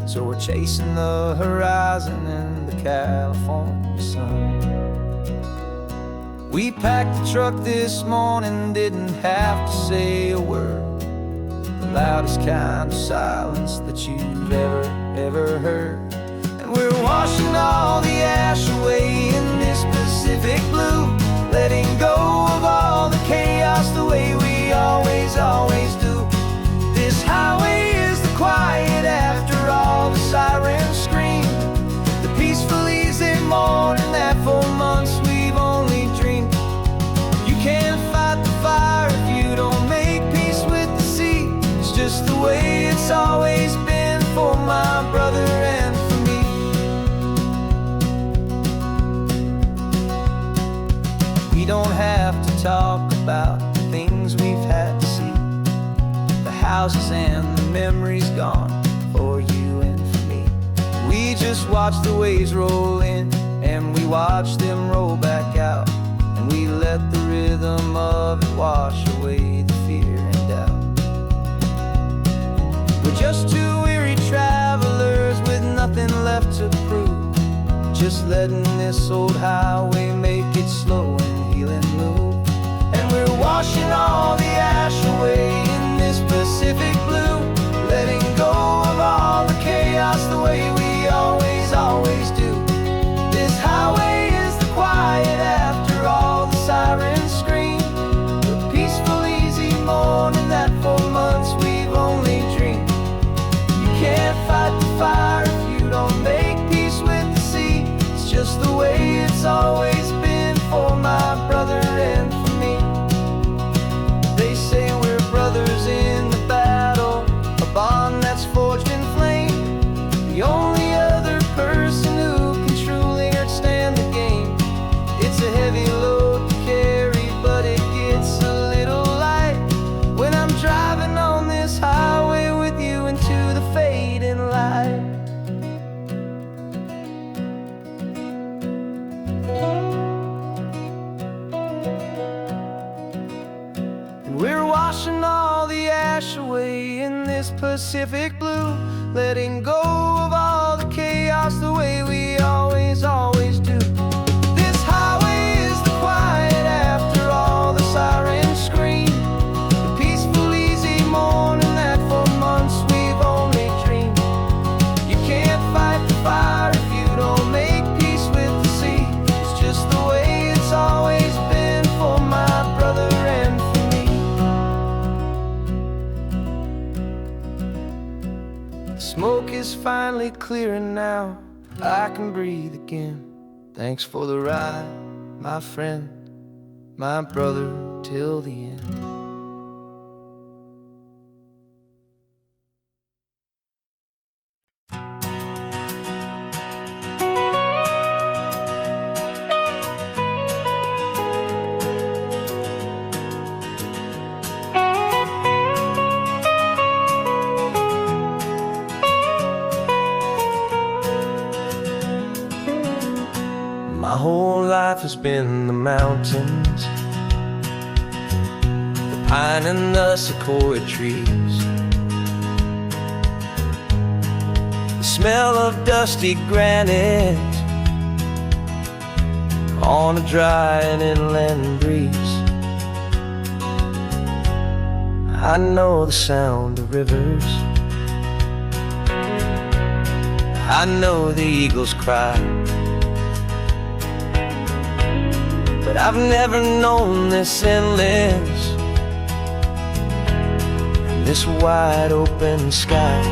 so we're chasing the horizon in the California sun. We packed the truck this morning, didn't have to say a word, the loudest kind of silence that you've ever heard. And we're washing all the ash away in this Pacific blue, letting go of all the chaos the way we always do. This highway is the quiet after all the sirens scream, the peaceful easy morning that for months we've only dreamed. You can't fight the fire if you don't make peace with the sea. It's just the way it's always been for my brother and for me. We don't have to talk about the things we've had to see, the houses and the memories gone for you and for me. We just watch the waves roll in, and we watch them roll back out, and we let the rhythm of it wash away the fear and doubt. We're just two weary travelers with nothing left to prove, just letting this old highway make it slow and healing move. And we're washing all the ash away in this Pacific blue, letting go of all the chaos the way we always do. This highway is the quiet after all the sirens scream, the peaceful easy morning that for months we've only dreamed. You can't fight the fire if you don't make peace with the sea. It's just the way it's always been for my brother and for me. They say we're brothers in the battle, a bond that's forged in flame, the only other person who can truly understand the game. It's a heavy load to carry, but it gets a little light when I'm driving on this highway with you into the fading light. We're washing all the ash away in this Pacific blue, letting go of all the chaos the way we always do. This highway is the quiet after all the sirens scream, the peaceful easy morning that for months we've only dreamed. You can't fight the fire if you don't make peace with the sea. It's just the way it's always been for my brother and for me. Smoke is finally clearing now, I can breathe again. Thanks for the ride, my friend, my brother, till the end. My whole life has been the mountains, the pine and the sequoia trees, the smell of dusty granite on a dry and inland breeze. I know the sound of rivers, I know the eagles cry, but I've never known this endless, this wide open sky.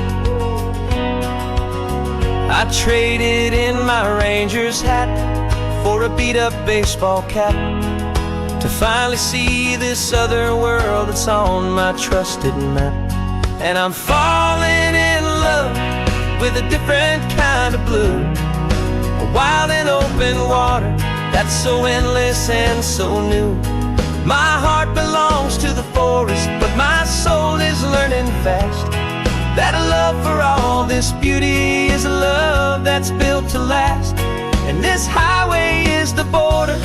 I traded in my ranger's hat for a beat-up baseball cap to finally see this other world that's on my trusted map. And I'm falling in love with a different kind of blue, a wild and open water that's so endless and so new. My heart belongs to the forest, but my soul is learning fast that a love for all this beauty is a love that's built to last. And this highway is the border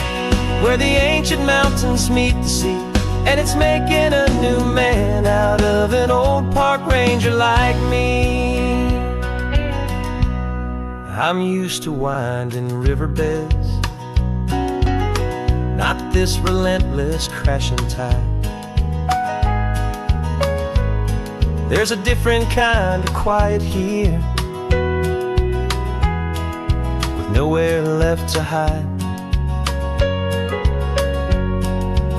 where the ancient mountains meet the sea, and it's making a new man out of an old park ranger like me. I'm used to winding riverbeds, not this relentless crashing tide. There's a different kind of quiet here, with nowhere left to hide.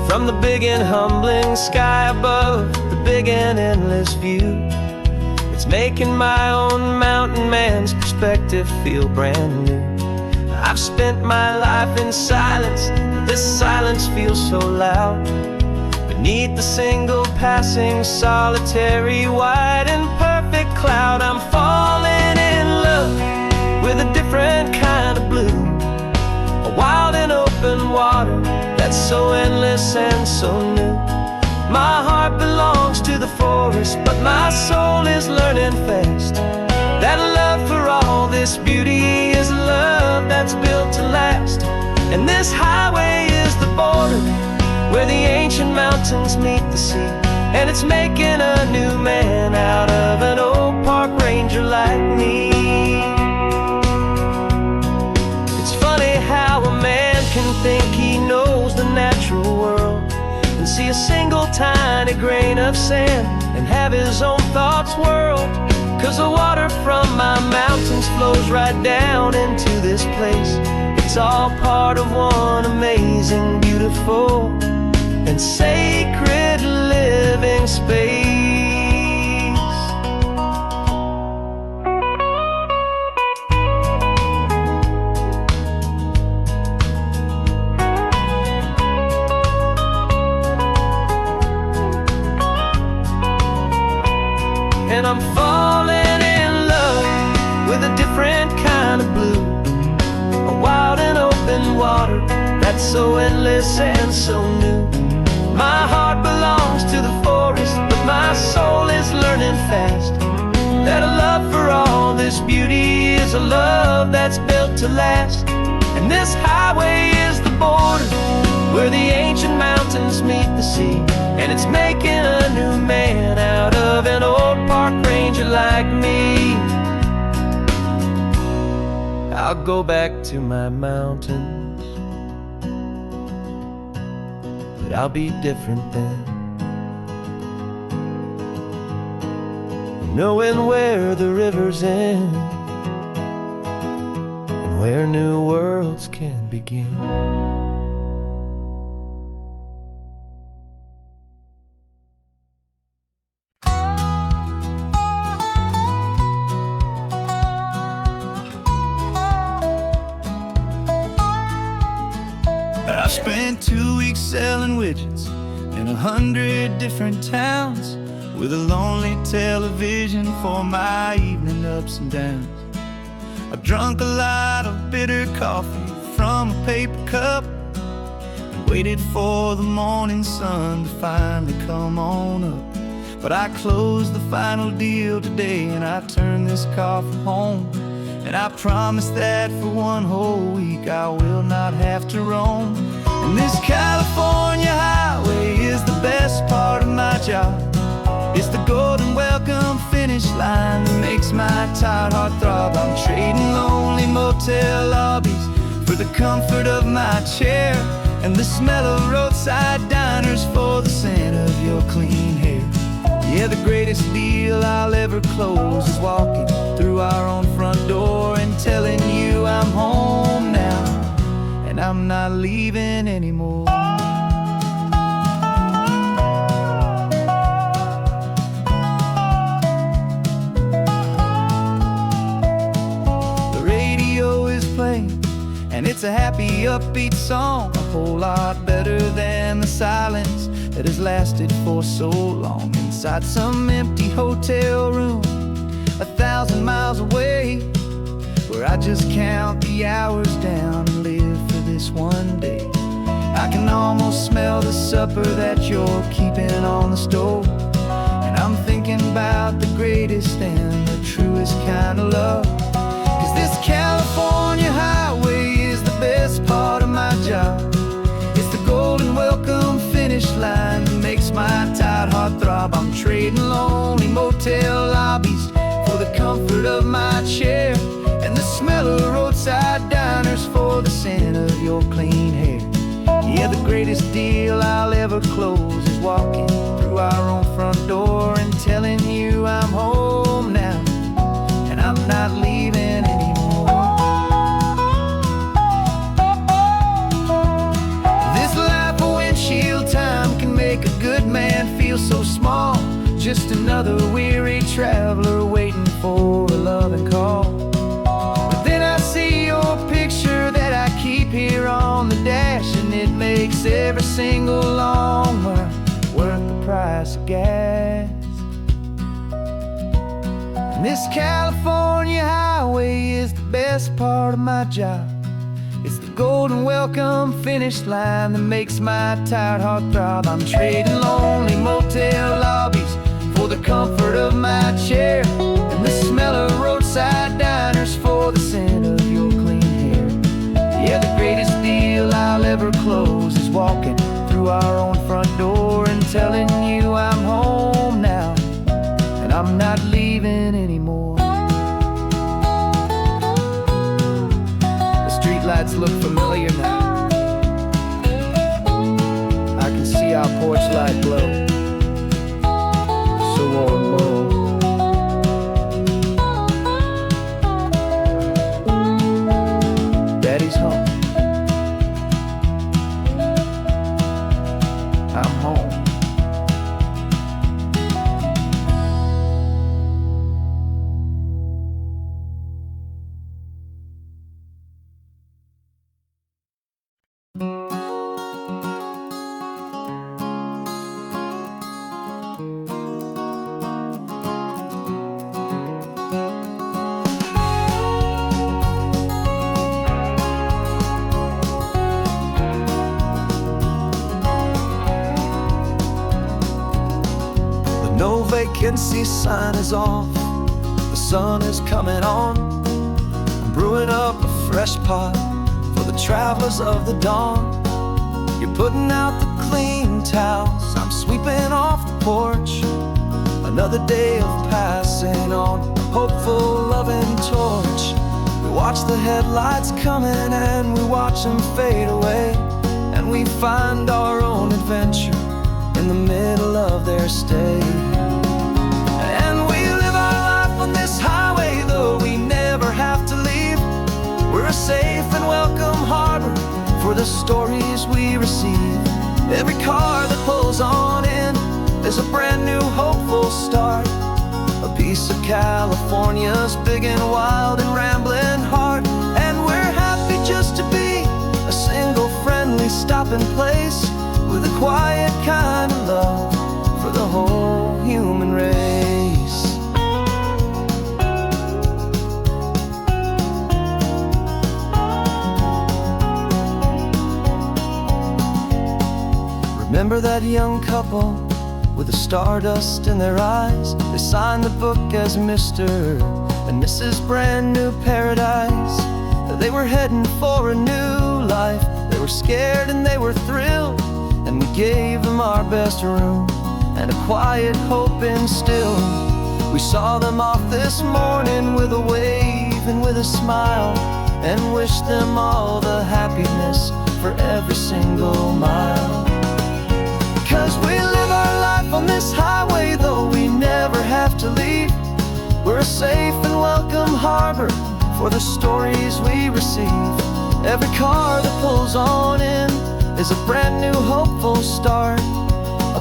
From the big and humbling sky above, the big and endless view, it's making my own mountain man's perspective feel brand new. I've spent my life in silence, this silence feels so loud. Beneath the single passing solitary white and perfect cloud, I'm falling in love with a different kind of blue, a wild and open water that's so endless and so new. My heart belongs to the forest, but my soul is learning fast that love for all this beauty is a love that's built to last. And this highway is the border where the ancient mountains meet the sea, and it's making a new man out of an old park ranger like me. It's funny how a man can think he knows the natural world and see a single tiny grain of sand and have his own thoughts whirled. 'Cause the water from my mountains flows right down into this place. It's all part of one amazing, beautiful, and sacred living space. And I'm falling in love with a different kind of blue, a wild and open water that's so endless and so new. My heart belongs to the forest, but my soul is learning fast that a love for all this beauty is a love that's built to last. And this highway is the border where the ancient mountains meet the sea, and it's making a new man out of an old park ranger like me. I'll go back to my mountains, but I'll be different then, knowing where the rivers end and where new worlds can begin. I spent 2 weeks selling widgets in 100 different towns, with a lonely television for my evening ups and downs. I drunk a lot of bitter coffee from a paper cup and waited for the morning sun to finally come on up. But I closed the final deal today, and I turned this car from home, And I promise that for one whole week I will not have to roam. And this California highway is the best part of my job. It's the golden welcome finish line that makes my tired heart throb. I'm trading lonely motel lobbies for the comfort of my chair, and the smell of roadside diners for the scent of your clean hair. Yeah, the greatest deal I'll ever close is walking through our own front door and telling you I'm home now, and I'm not leaving anymore. The radio is playing, and it's a happy, upbeat song, a whole lot better than the silence that has lasted for so long. Inside some empty hotel room 1,000 miles away, where I just count the hours down and live for this one day. I can almost smell the supper that you're keeping on the stove, and I'm thinking about the greatest and the truest kind of love. 'Cause this California highway is the best part of my job. It's the golden welcome finish line that makes my tired heart throb. I'm trading lonely motel lobbies for the comfort of my chair, and the smell of roadside diners for the scent of your clean hair. Yeah, the greatest deal I'll ever close is walking through our own front door and telling you I'm home now, and I'm not leaving anymore. This life of windshield time can make a good man feel so small, just another weary traveler waiting for a loving call. But then I see your picture that I keep here on the dash, and it makes every single long mile worth the price of gas. And this California highway is the best part of my job. It's the golden welcome finish line that makes my tired heart throb. I'm trading lonely motel lobbies for the comfort of my chair, and the smell of roadside diners for the scent of your clean hair. Yeah, the greatest deal I'll ever close is walking through our own front door and telling you I'm home now, and I'm not leaving anymore. The streetlights look familiar now. I can see our porch light glow, so warm, low. Daddy's home. I'm home. No vacancy sign is off, the sun is coming on. I'm brewing up a fresh pot for the travelers of the dawn. You're putting out the clean towels, I'm sweeping off the porch. Another day of passing on, a hopeful loving torch. We watch the headlights coming and we watch them fade away, and we find our own adventure in the middle of their stay. And we live our life on this highway, though we never have to leave. We're a safe and welcome harbor for the stories we receive. Every car that pulls on in is a brand new hopeful start, a piece of California's big and wild and rambling heart. And we're happy just to be a single friendly stopping place, with a quiet kind of love for the whole human race. Remember that young couple with the stardust in their eyes? They signed the book as Mr. and this is brand new paradise. They were heading for a new life. They were scared and they were thrilled, and we gave them our best room and a quiet hope instilled. We saw them off this morning with a wave and with a smile, and wished them all the happiness for every single mile. 'Cause we live our life on this highway, though we never have to leave. We're a safe and welcome harbor for the stories we receive. Every car that pulls on in is a brand new hopeful start,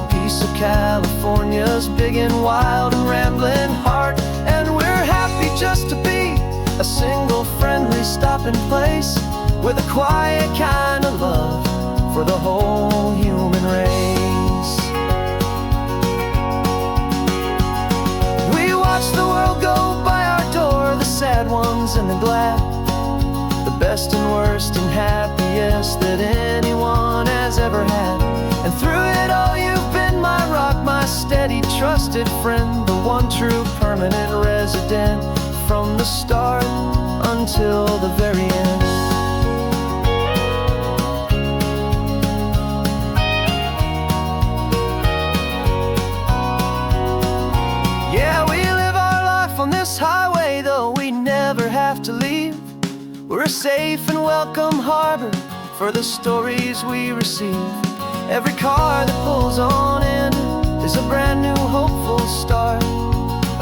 a piece of California's big and wild and rambling heart. And we're happy just to be a single friendly stopping place, with a quiet kind of love for the whole human race. We watch the world go by our door, the sad ones and the glad, the best and worst and happiest that anyone has ever had. And through it all you've been my rock, my steady trusted friend, the one true permanent resident, from the start until the very end. Yeah, we live our life on this highway, though we never have to leave. We're a safe and welcome harbor for the stories we receive. Every car that pulls on in is a brand new hopeful start,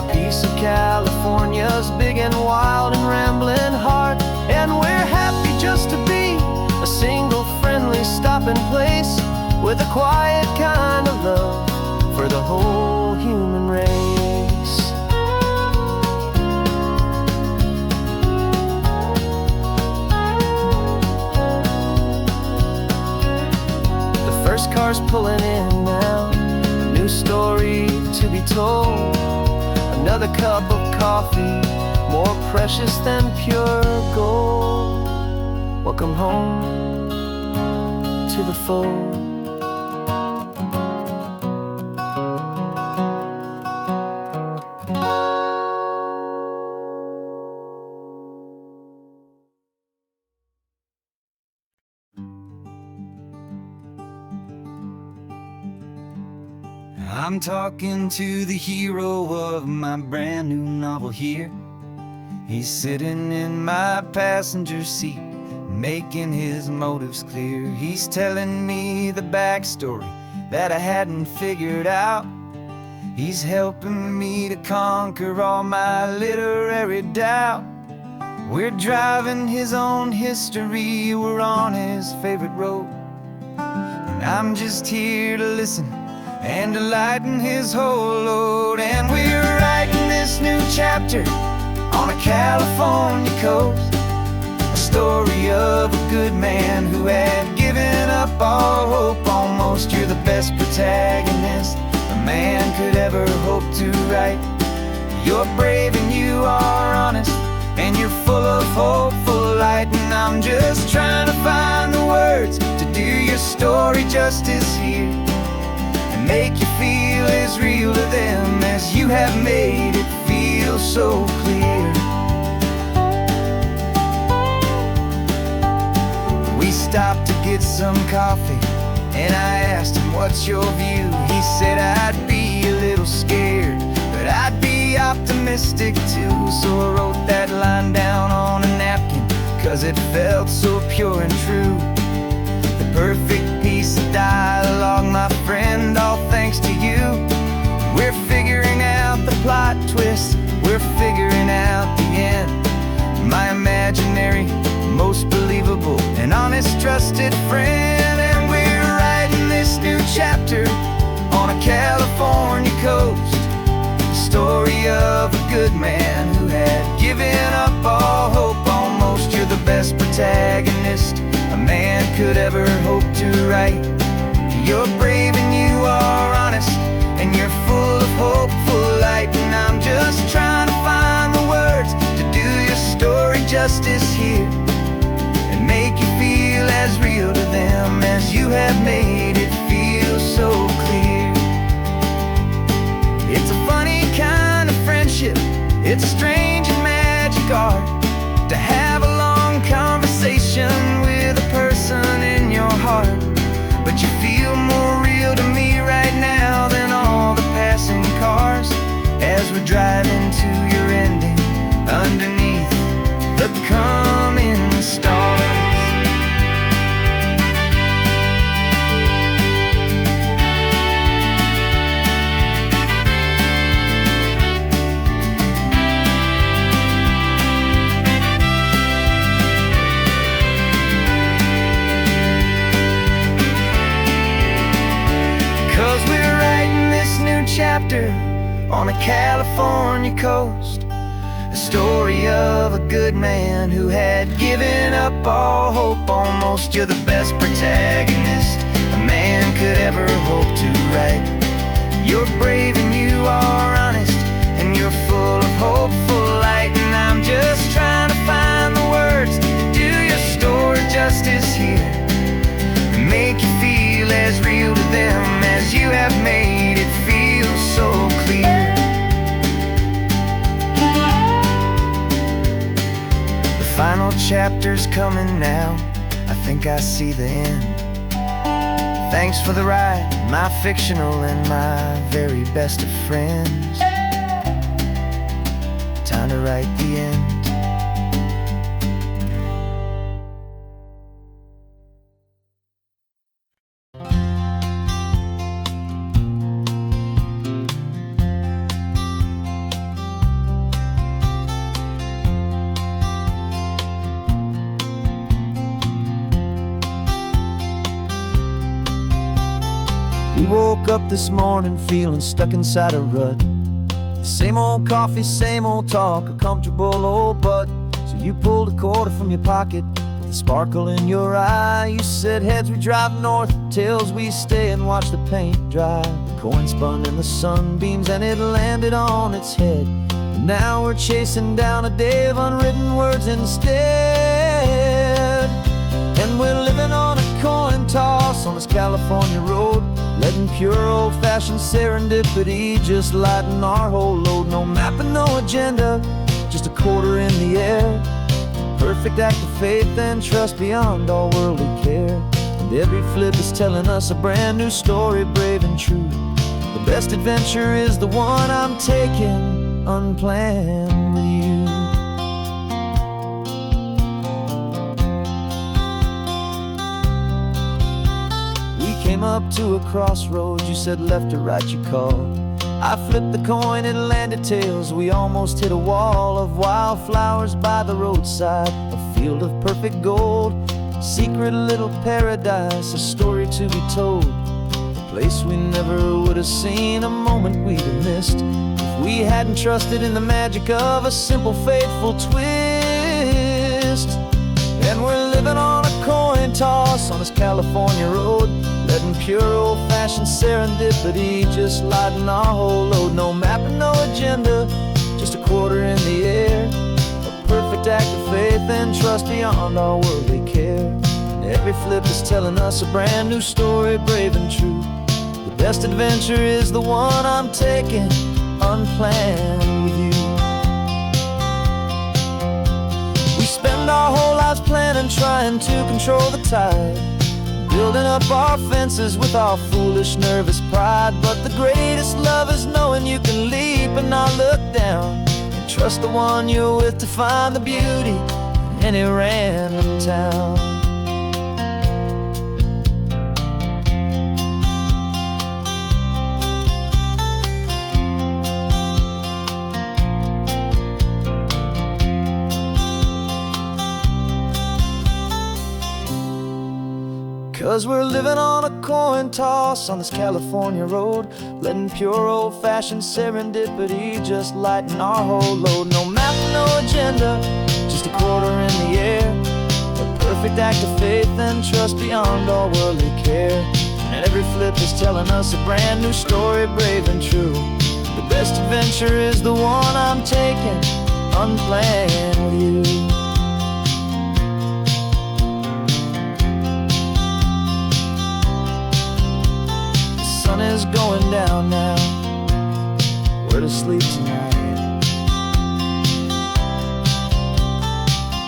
a piece of California's big and wild and rambling heart. And we're happy just to be a single friendly stopping place, with a quiet kind of love for the whole human race. The first car's pulling in now, a new story to be told. Another cup of coffee, more precious than pure gold. Welcome home to the fold. I'm talking to the hero of my brand new novel here. He's sitting in my passenger seat, making his motives clear. He's telling me the backstory that I hadn't figured out. He's helping me to conquer all my literary doubt. We're driving his own history, we're on his favorite road, and I'm just here to listen and to lighten his whole load. And we're writing this new chapter on a California coast, a story of a good man who had given up all hope almost. You're the best protagonist a man could ever hope to write. You're brave and you are honest, and you're full of hopeful light. And I'm just trying to find the words to do your story justice here, make you feel as real to them as you have made it feel so clear. We stopped to get some coffee, and I asked him, what's your view? He said, I'd be a little scared, but I'd be optimistic too. So I wrote that line down on a napkin, 'cause it felt so pure and true. The perfect piece of dialogue, my friend, all thanks to you. We're figuring out the plot twist, we're figuring out the end. My imaginary, most believable and honest trusted friend. And we're writing this new chapter on a California coast, the story of a good man who had given up all hope almost. You're the best protagonist a man could ever hope to write. You're brave and you are honest, and you're full of hopeful light. And I'm just trying to find the words to do your story justice here, and make you feel as real to them as you have made it feel so clear. It's a funny kind of friendship, it's strange and magical. on a California coast. A story of a good man who had given up all hope almost. You're the best protagonist a man could ever hope to write. You're brave and you are honest, and you're full of hopeful light. And I'm just trying to find the words to do your story justice here, and make you feel as real to them as you have made it feel so clear. The final chapter's coming now, I think I see the end. Thanks for the ride, my fictional and my very best of friends. Time to write the end. We woke up this morning feeling stuck inside a rut. Same old coffee, same old talk, a comfortable old butt. So you pulled a quarter from your pocket with a sparkle in your eye. You said heads we drive north, tails we stay and watch the paint dry. The coin spun in the sunbeams and it landed on its head. And now we're chasing down a day of unwritten words instead. And we're living on a coin toss on this California road, letting pure old-fashioned serendipity just lighten our whole load. No map and no agenda, just a quarter in the air. Perfect act of faith and trust beyond all worldly care. And every flip is telling us a brand new story, brave and true. The best adventure is the one I'm taking unplanned with you. Came up to a crossroads, you said left or right you called. I flipped the coin, it landed tails. We almost hit a wall of wildflowers by the roadside, a field of perfect gold, secret little paradise, a story to be told. A place we never would have seen, a moment we'd have missed if we hadn't trusted in the magic of a simple faithful twist. And we're living on a coin toss on this California road, letting pure old-fashioned serendipity just lighten our whole load. No map and no agenda, just a quarter in the air. A perfect act of faith and trust beyond our worldly care. And every flip is telling us a brand new story, brave and true. The best adventure is the one I'm taking unplanned with you. We spend our whole lives planning, trying to control the tide, building up our fences with our foolish, nervous pride. But the greatest love is knowing you can leap and not look down, and trust the one you're with to find the beauty in any random town. 'Cause we're living on a coin toss on this California road, letting pure old-fashioned serendipity just lighten our whole load. No map, no agenda, just a quarter in the air. A perfect act of faith and trust beyond all worldly care. And every flip is telling us a brand new story, brave and true. The best adventure is the one I'm taking unplanned with you. Sun is going down now, we're to sleep tonight.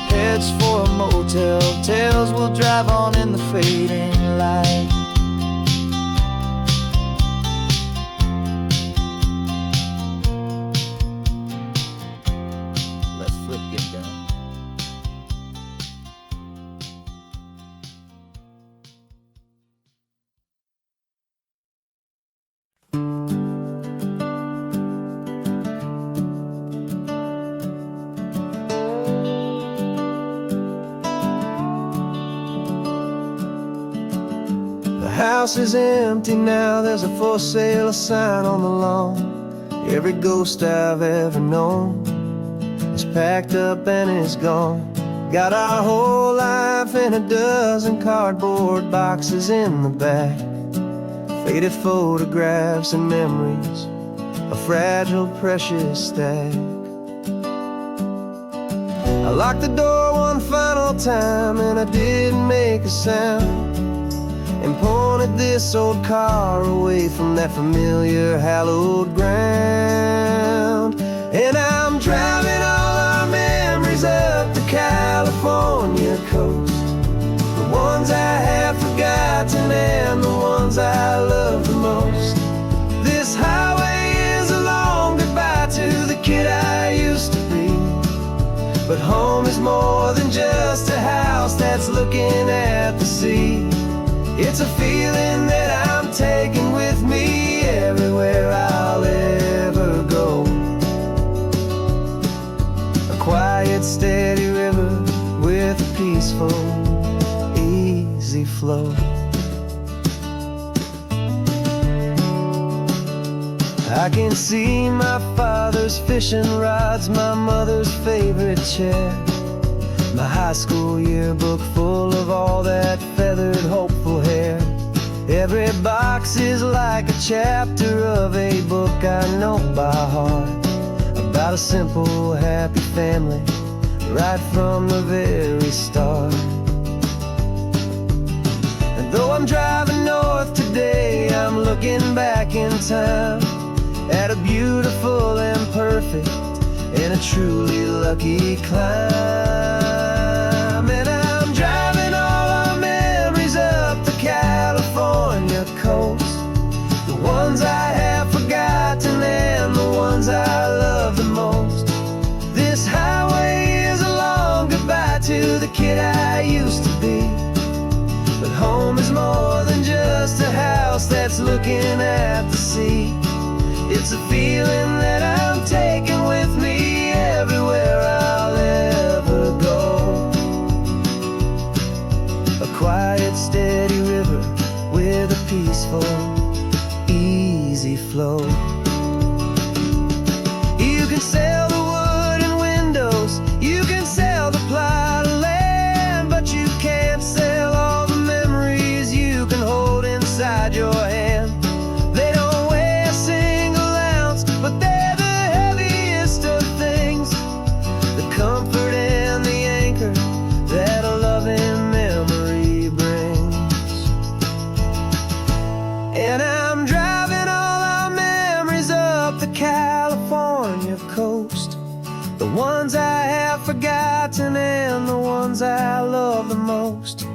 Heads for a motel, tails will drive on in the fading light. Let's flip get down. The house is empty now, there's a for sale sign on the lawn. Every ghost I've ever known is packed up and is gone. Got our whole life in a dozen cardboard boxes in the back. Faded photographs and memories, a fragile, precious stack. I locked the door one final time and I didn't make a sound, and pointed this old car away from that familiar hallowed ground. And I'm driving all our memories up the California coast, the ones I have forgotten and the ones I love the most. This highway is a long goodbye to the kid I used to be, but home is more than just a house that's looking at the sea. It's a feeling that I'm taking with me everywhere I'll ever go. A quiet, steady river with a peaceful, easy flow. I can see my father's fishing rods, my mother's favorite chair, my high school yearbook full of all that feathered, hopeful hair. Every box is like a chapter of a book I know by heart, about a simple, happy family right from the very start. And though I'm driving north today, I'm looking back in time at a beautiful and perfect and a truly lucky climb. And I'm driving all our memories up the California coast, the ones I have forgotten and the ones I love the most. This highway is a long goodbye to the kid I used to be, but home is more than just a house that's looking at the sea. It's a feeling that I'm taking with me everywhere I'll ever go. A quiet, steady river with a peaceful, easy flow. You can sail the wood and windows, you can sail the plot of land, but you can't sail all the memories you can hold inside your hand. They don't weigh a single ounce, but they're the heaviest of things, the comfort and the anchor that a loving memory brings. And I'm driving all our memories up the California coast, the ones I have forgotten and the ones I love the most.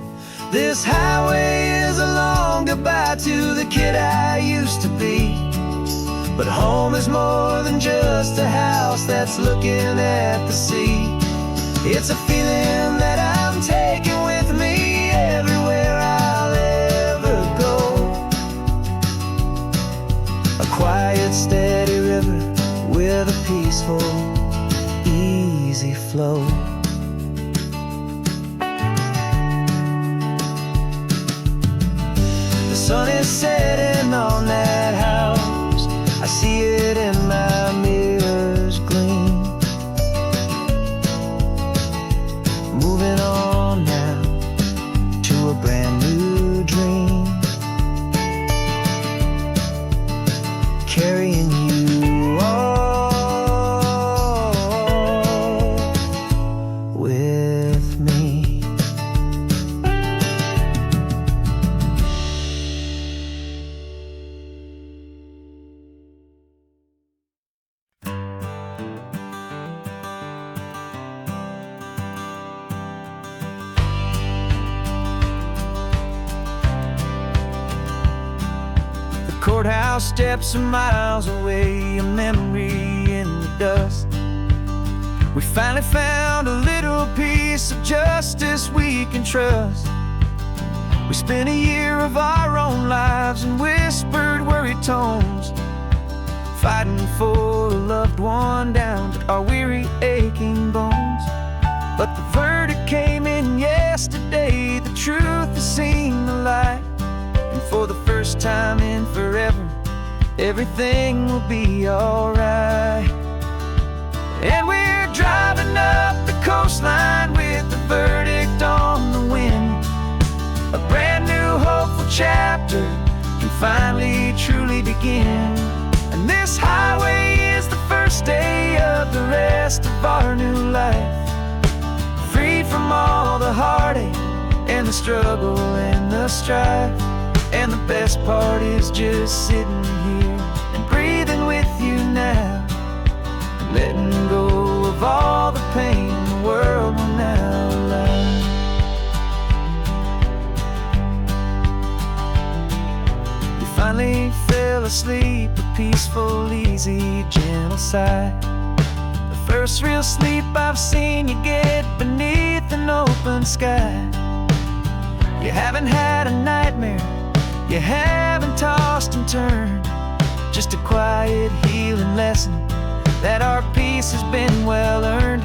This highway is a long goodbye to the kid I used to be, but home is more than just a house that's looking at the sea. It's a feeling that I'm taking with me everywhere I'll ever go. A quiet, steady river with a peaceful, easy flow. The sun is setting on that house, I see it in my mirror's gleam. Moving on now to a brand new dream, carrying you all with me. Courthouse steps are miles away, a memory in the dust. We finally found a little piece of justice we can trust. We spent a year of our own lives in whispered, worried tones, fighting for a loved one down to our weary, aching bones. But the verdict came in yesterday, the truth has seen the light, and for the first time in forever, everything will be alright. And we're driving up the coastline with the verdict on the wind. A brand new hopeful chapter can finally truly begin. And this highway is the first day of the rest of our new life, free from all the heartache and the struggle and the strife. And the best part is just sitting here and breathing with you now, and letting go of all the pain the world will now allow. You finally fell asleep, a peaceful, easy, gentle sigh. The first real sleep I've seen you get beneath an open sky. You haven't had a nightmare, you haven't tossed and turned, just a quiet healing lesson that our peace has been well earned.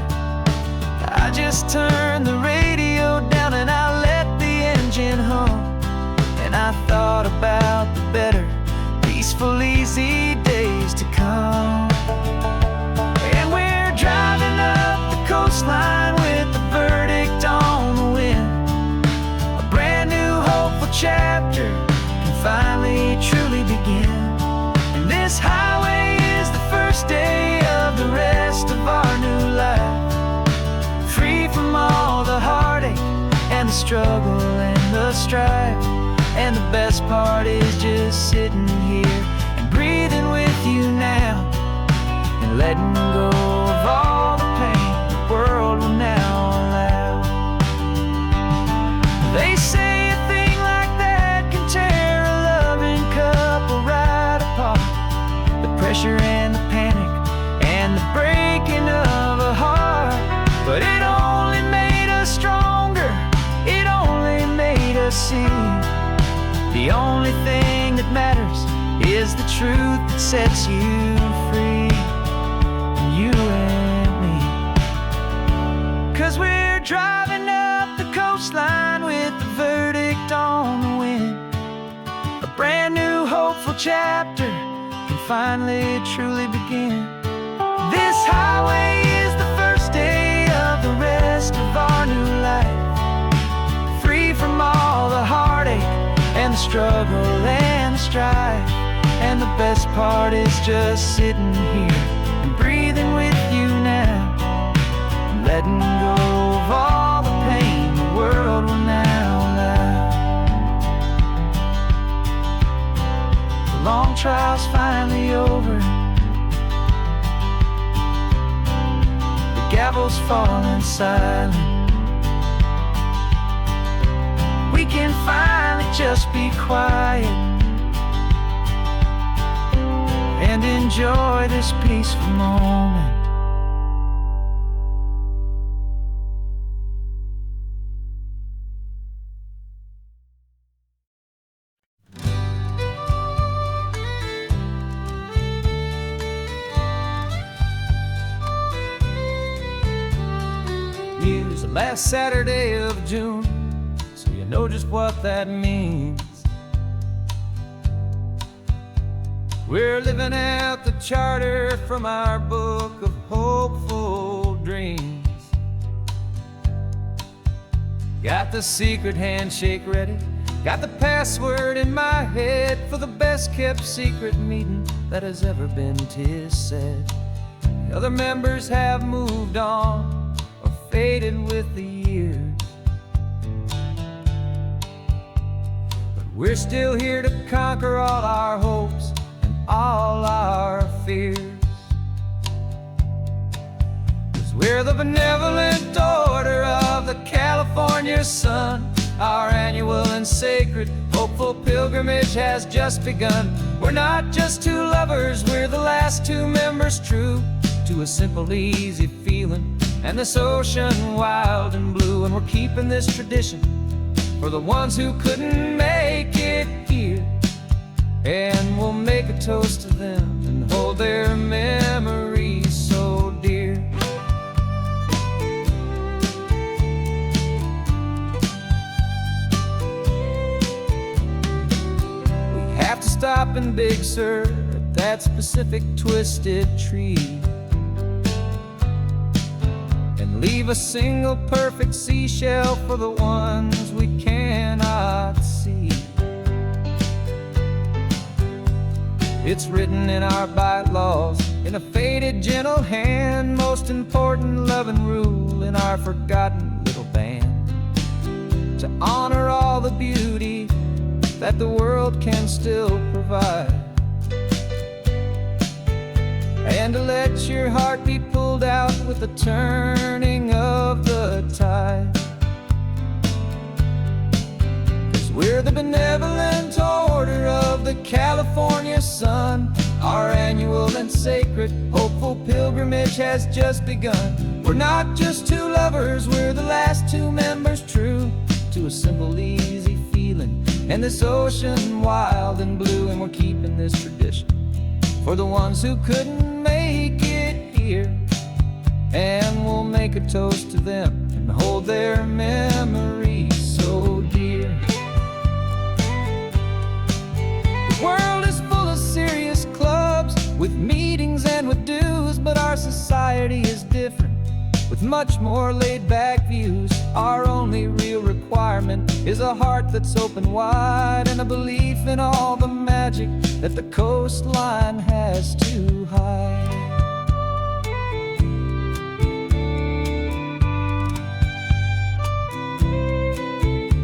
I just turned the radio down and I let the engine hum, and I thought about the better, peaceful, easy days to come. And we're driving up the coastline with the verdict on the wind. A brand new hopeful chapter can finally truly begin. And this highway is the first day of the rest of our new life, free from all the heartache and the struggle and the strife. And the best part is just sitting here and breathing with you now, and letting go of all the pain the world will now allow. They say a thing like that can tear a loving couple right apart. The pressure and the panic and the breaking of a heart. But it only made us stronger, it only made us see the only thing that matters is the truth that sets you free, you and me. 'Cause we're driving up the coastline with the verdict on the wind. A brand new hopeful chapter can finally truly begin. This highway is the first day of the rest of our new life, free from all the heartache and the struggle and the strife. And the best part is just sitting here and breathing with you now, and letting go of all the pain the world will now allow. The long trial's finally over, the gavel's falling silent. We can finally just be quiet and enjoy this peaceful moment. Use the last Saturday of June, so you know just what that means. We're living out the charter from our book of hopeful dreams. Got the secret handshake ready, got the password in my head for the best kept secret meeting that has ever been, 'tis said. The other members have moved on or faded with the years, but we're still here to conquer all our hopes, all our fears. 'Cause we're the benevolent order of the California sun. Our annual and sacred hopeful pilgrimage has just begun. We're not just two lovers, we're the last two members true to a simple, easy feeling and this ocean wild and blue. And we're keeping this tradition for the ones who couldn't make it here, and we'll make a toast to them and hold their memories so dear. We have to stop in Big Sur at that specific twisted tree, and leave a single perfect seashell for the ones we cannot see. It's written in our bylaws, in a faded gentle hand, most important loving rule in our forgotten little band, to honor all the beauty that the world can still provide, and to let your heart be pulled out with the turning of the tide. 'Cause we're the benevolent order of the California sun. Our annual and sacred, hopeful pilgrimage has just begun. We're not just two lovers, we're the last two members true to a simple, easy feeling, and this ocean wild and blue. And we're keeping this tradition for the ones who couldn't make it here, and we'll make a toast to them and hold their memories so dear. The world is full of serious clubs with meetings and with dues, but our society is different, with much more laid-back views. Our only real requirement is a heart that's open wide, and a belief in all the magic that the coastline has to hide.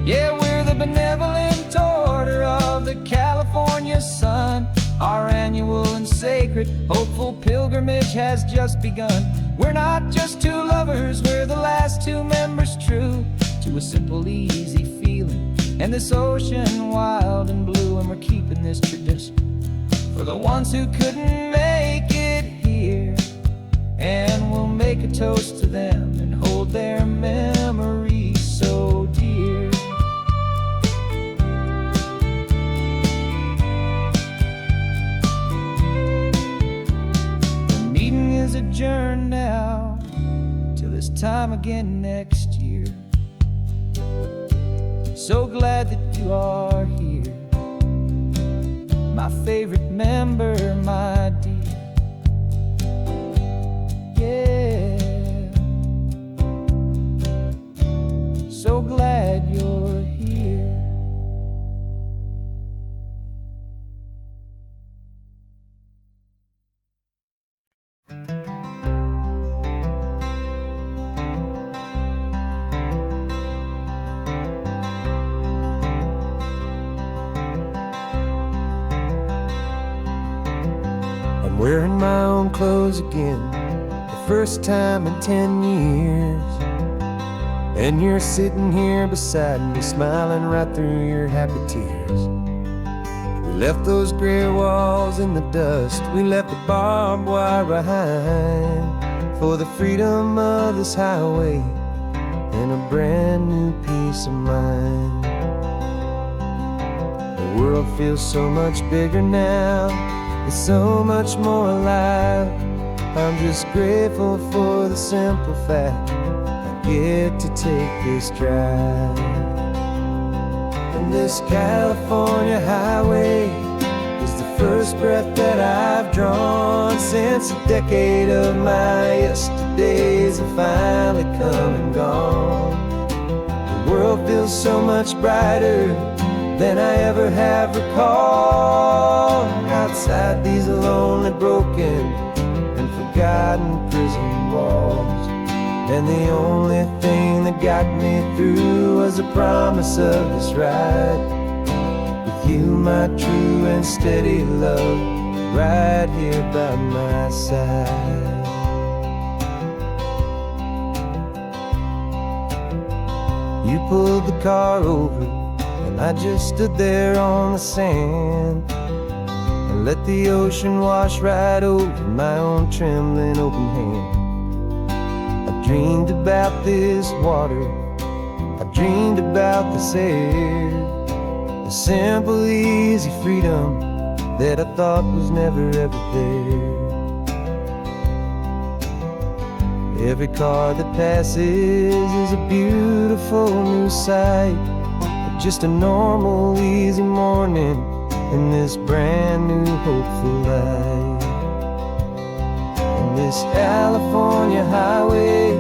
Yeah, we're the benevolent order of the California sun. Our annual and sacred, hopeful pilgrimage has just begun. We're not just two lovers, we're the last two members true to a simple, easy feeling, and this ocean wild and blue. And we're keeping this tradition for the ones who couldn't make it here, and we'll make a toast to them and hold their memories so dear. The meeting is adjourned now till this time again next year. So glad that you are here, my favorite member, my dear. Yeah, so glad you're here. I'm wearing my own clothes again, the first time in 10 years. And you're sitting here beside me, smiling right through your happy tears. We left those gray walls in the dust, we left the barbed wire behind, for the freedom of this highway and a brand new peace of mind. The world feels so much bigger now, it's so much more alive. I'm just grateful for the simple fact I get to take this drive. And this California highway is the first breath that I've drawn since a decade of my yesterdays have finally come and gone. The world feels so much brighter than I ever have recalled. Outside these lonely, broken, and forgotten prison walls, and the only thing that got me through was the promise of this ride with you, my true and steady love, right here by my side. You pulled the car over, and I just stood there on the sand and let the ocean wash right over my own trembling open hand. I dreamed about this water, I dreamed about this air, the simple, easy freedom that I thought was never ever there. Every car that passes is a beautiful new sight, just a normal, easy morning in this brand new hopeful life. And this California highway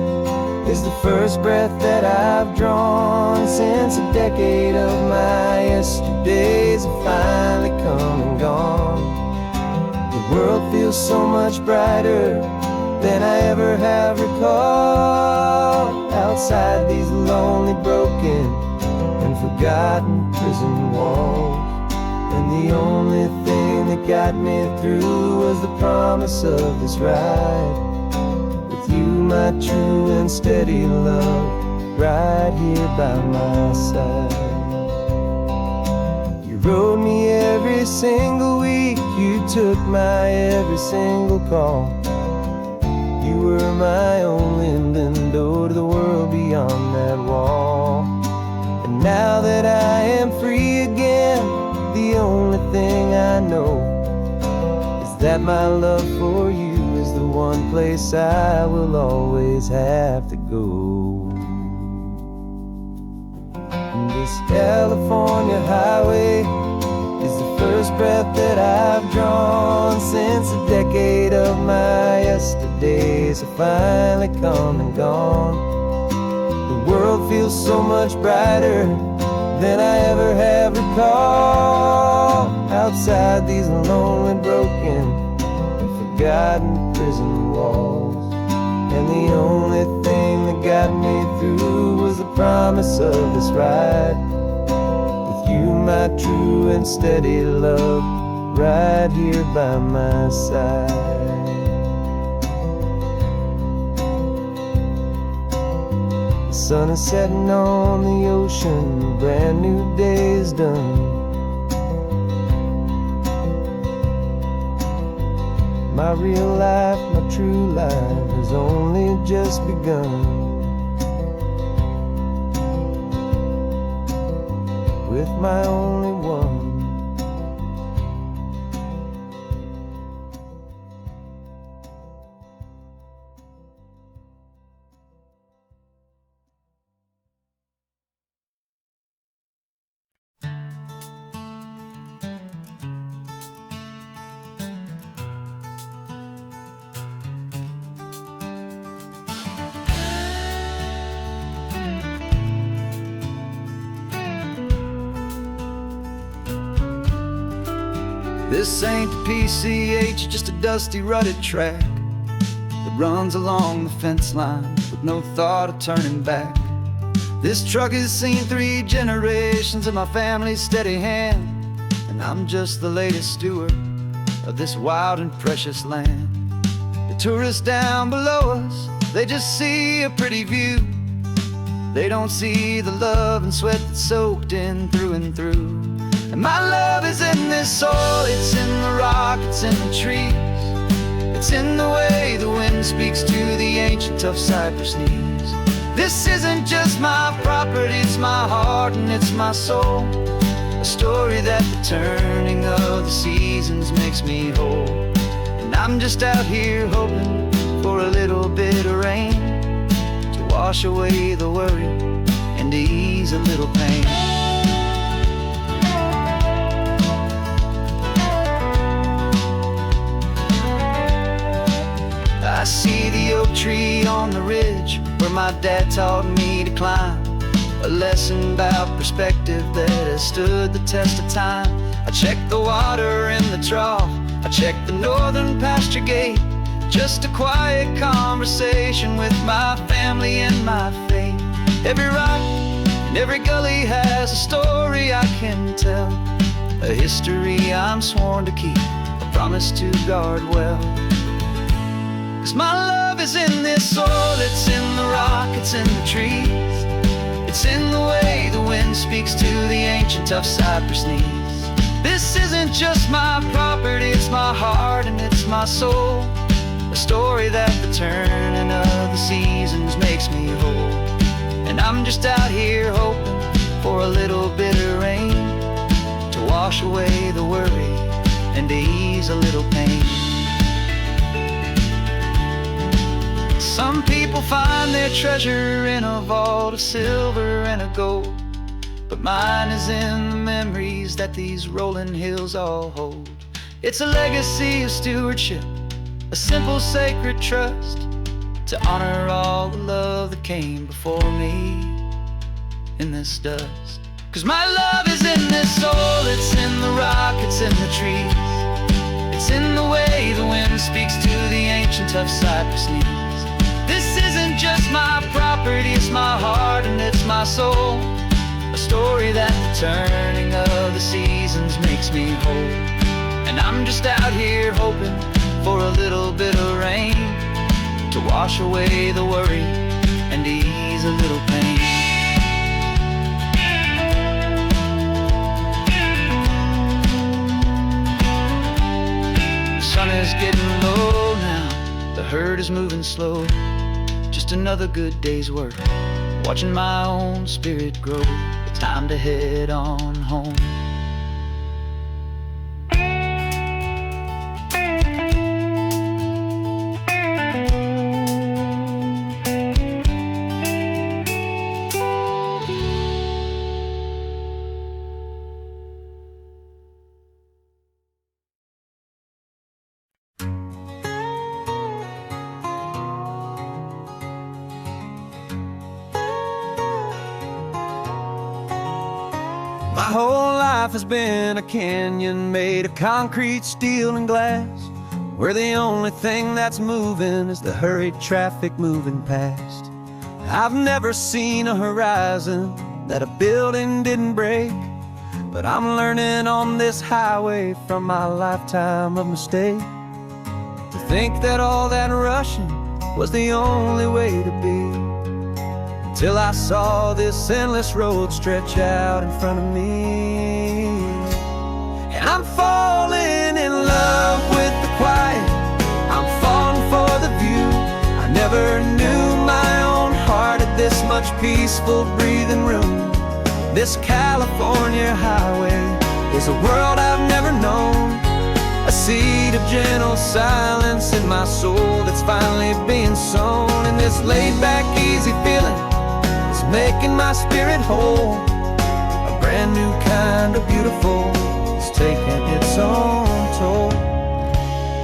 is the first breath that I've drawn since a decade of my yesterdays have finally come and gone. The world feels so much brighter than I ever have recalled, outside these lonely, broken, and forgotten prison walls. And the only thing that got me through was the promise of this ride with you, my true and steady love, right here by my side. You rode me every single week, you took my every single call. You were my only window to the world beyond that wall. And now that I am free again, the only thing I know is that my love for you is the one place I will always have to go. And this California highway is the first breath that I've drawn since a decade of my yesterdays have finally come and gone. The world feels so much brighter than I ever have recalled, outside these lonely, broken, and forgotten prison walls. And the only thing that got me through was the promise of this ride with you, my true and steady love, right here by my side. The sun is setting on the ocean, a brand new day is done. My real life, my true life has only just begun. With my only one. This ain't the PCH, just a dusty, rutted track that runs along the fence line with no thought of turning back. This truck has seen 3 generations of my family's steady hand, and I'm just the latest steward of this wild and precious land. The tourists down below us, they just see a pretty view. They don't see the love and sweat that's soaked in through and through. And my love is in this soil, it's in the rock, it's in the trees. It's in the way the wind speaks to the ancient tough cypress knees. This isn't just my property, it's my heart and it's my soul. A story that the turning of the seasons makes me whole. And I'm just out here hoping for a little bit of rain to wash away the worry and to ease a little pain. I see the oak tree on the ridge where my dad taught me to climb, a lesson about perspective that has stood the test of time. I check the water in the trough, I check the northern pasture gate, just a quiet conversation with my family and my faith. Every rock and every gully has a story I can tell, a history I'm sworn to keep, a promise to guard well. 'Cause my love is in this soil, it's in the rock, it's in the trees. It's in the way the wind speaks to the ancient tough cypress knees. This isn't just my property, it's my heart and it's my soul. A story that the turning of the seasons makes me whole. And I'm just out here hoping for a little bit of rain to wash away the worry and to ease a little pain. Some people find their treasure in a vault of silver and of gold, but mine is in the memories that these rolling hills all hold. It's a legacy of stewardship, a simple sacred trust, to honor all the love that came before me in this dust. 'Cause my love is in this soul, it's in the rock, it's in the trees. It's in the way the wind speaks to the ancient tough cypress knees. This isn't just my property, it's my heart and it's my soul. A story that the turning of the seasons makes me whole. And I'm just out here hoping for a little bit of rain to wash away the worry and ease a little pain. The sun is getting low now, the herd is moving slow. Just another good day's work, watching my own spirit grow. It's time to head on home. My whole life has been a canyon made of concrete, steel, and glass, where the only thing that's moving is the hurried traffic moving past. I've never seen a horizon that a building didn't break, but I'm learning on this highway from my lifetime of mistakes to think that all that rushing was the only way to be. Till I saw this endless road stretch out in front of me. And I'm falling in love with the quiet, I'm falling for the view. I never knew my own heart had this much peaceful breathing room. This California highway is a world I've never known, a seed of gentle silence in my soul that's finally being sown. And this laid-back, easy feeling making my spirit whole. A brand new kind of beautiful is taking its own toll.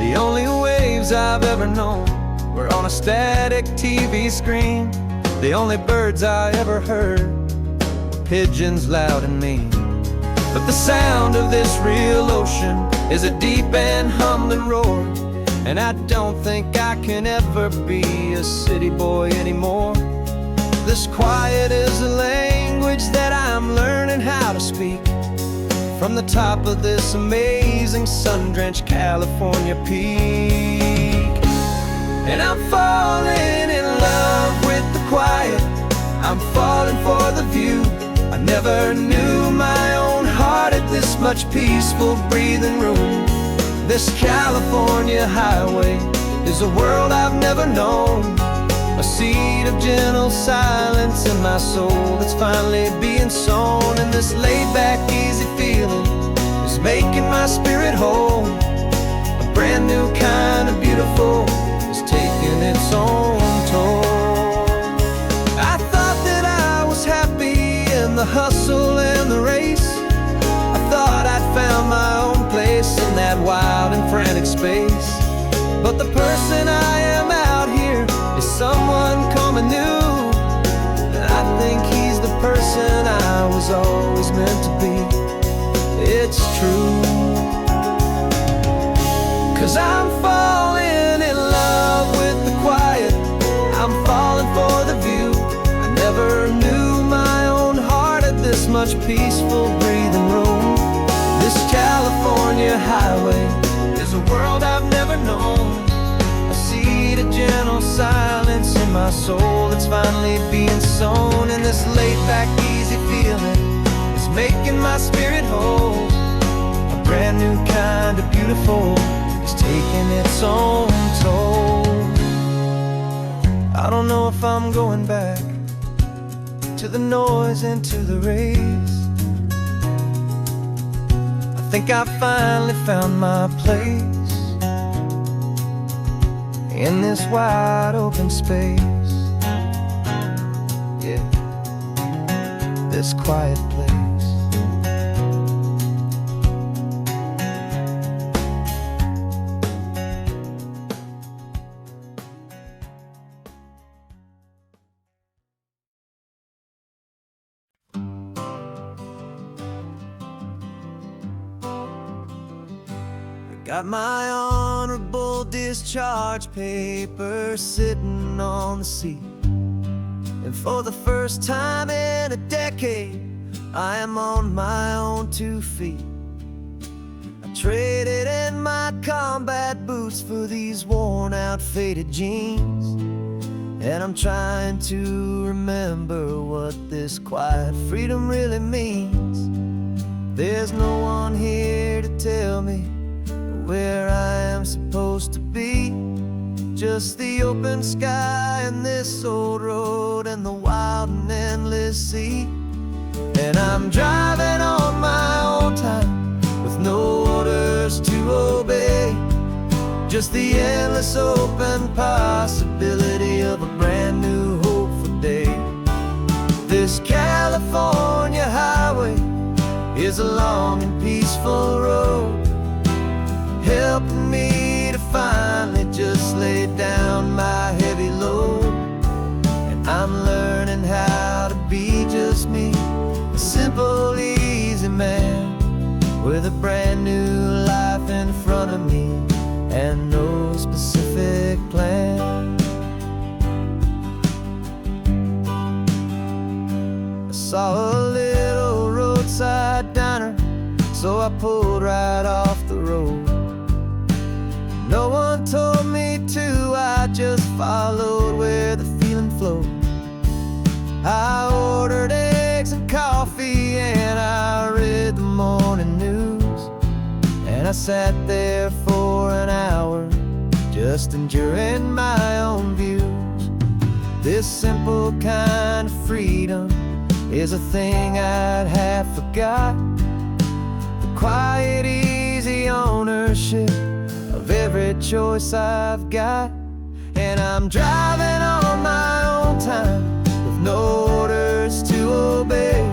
The only waves I've ever known were on a static TV screen. The only birds I ever heard were pigeons loud and mean. But the sound of this real ocean is a deep and humbling roar, and I don't think I can ever be a city boy anymore. This quiet is a language that I'm learning how to speak from the top of this amazing sun-drenched California peak. And I'm falling in love with the quiet, I'm falling for the view. I never knew my own heart had this much peaceful breathing room. This California highway is a world I've never known, a seed of gentle silence in my soul that's finally being sown. And this laid-back, easy feeling is making my spirit whole. A brand new kind of beautiful is taking its own toll. I thought that I was happy in the hustle and the race. I thought I'd found my own place in that wild and frantic space. But the person I am out here is someone coming new, and I think he's the person I was always meant to be. It's true, 'cause I'm falling in love with the quiet, I'm falling for the view. I never knew my own heart had this much peaceful breathing room. This California highway is a world I've never known, a seed of gentle silence in my soul that's finally being sown. And this laid-back, easy feeling is making my spirit whole. A brand new kind of beautiful is taking its own toll. I don't know if I'm going back to the noise and to the race. I think I finally found my place in this wide open space, yeah, this quiet place. Got my honorable discharge paper sitting on the seat, and for the first time in a decade, I am on my own 2 feet. I traded in my combat boots for these worn out faded jeans, and I'm trying to remember what this quiet freedom really means. There's no one here to tell me where I am supposed to be, just the open sky and this old road and the wild and endless sea. And I'm driving on my own time with no orders to obey, just the endless open possibility of a brand new hopeful day. This California highway is a long and peaceful road, helping me to finally just lay down my heavy load. And I'm learning how to be just me, a simple, easy man with a brand new life in front of me and no specific plan. I saw a little roadside diner, so I pulled right off the road. No one told me to, I just followed where the feeling flowed. I ordered eggs and coffee and I read the morning news, and I sat there for an hour just enjoying my own views. This simple kind of freedom is a thing I'd have forgot, the quiet, easy ownership of every choice I've got. And I'm driving on my own time with no orders to obey,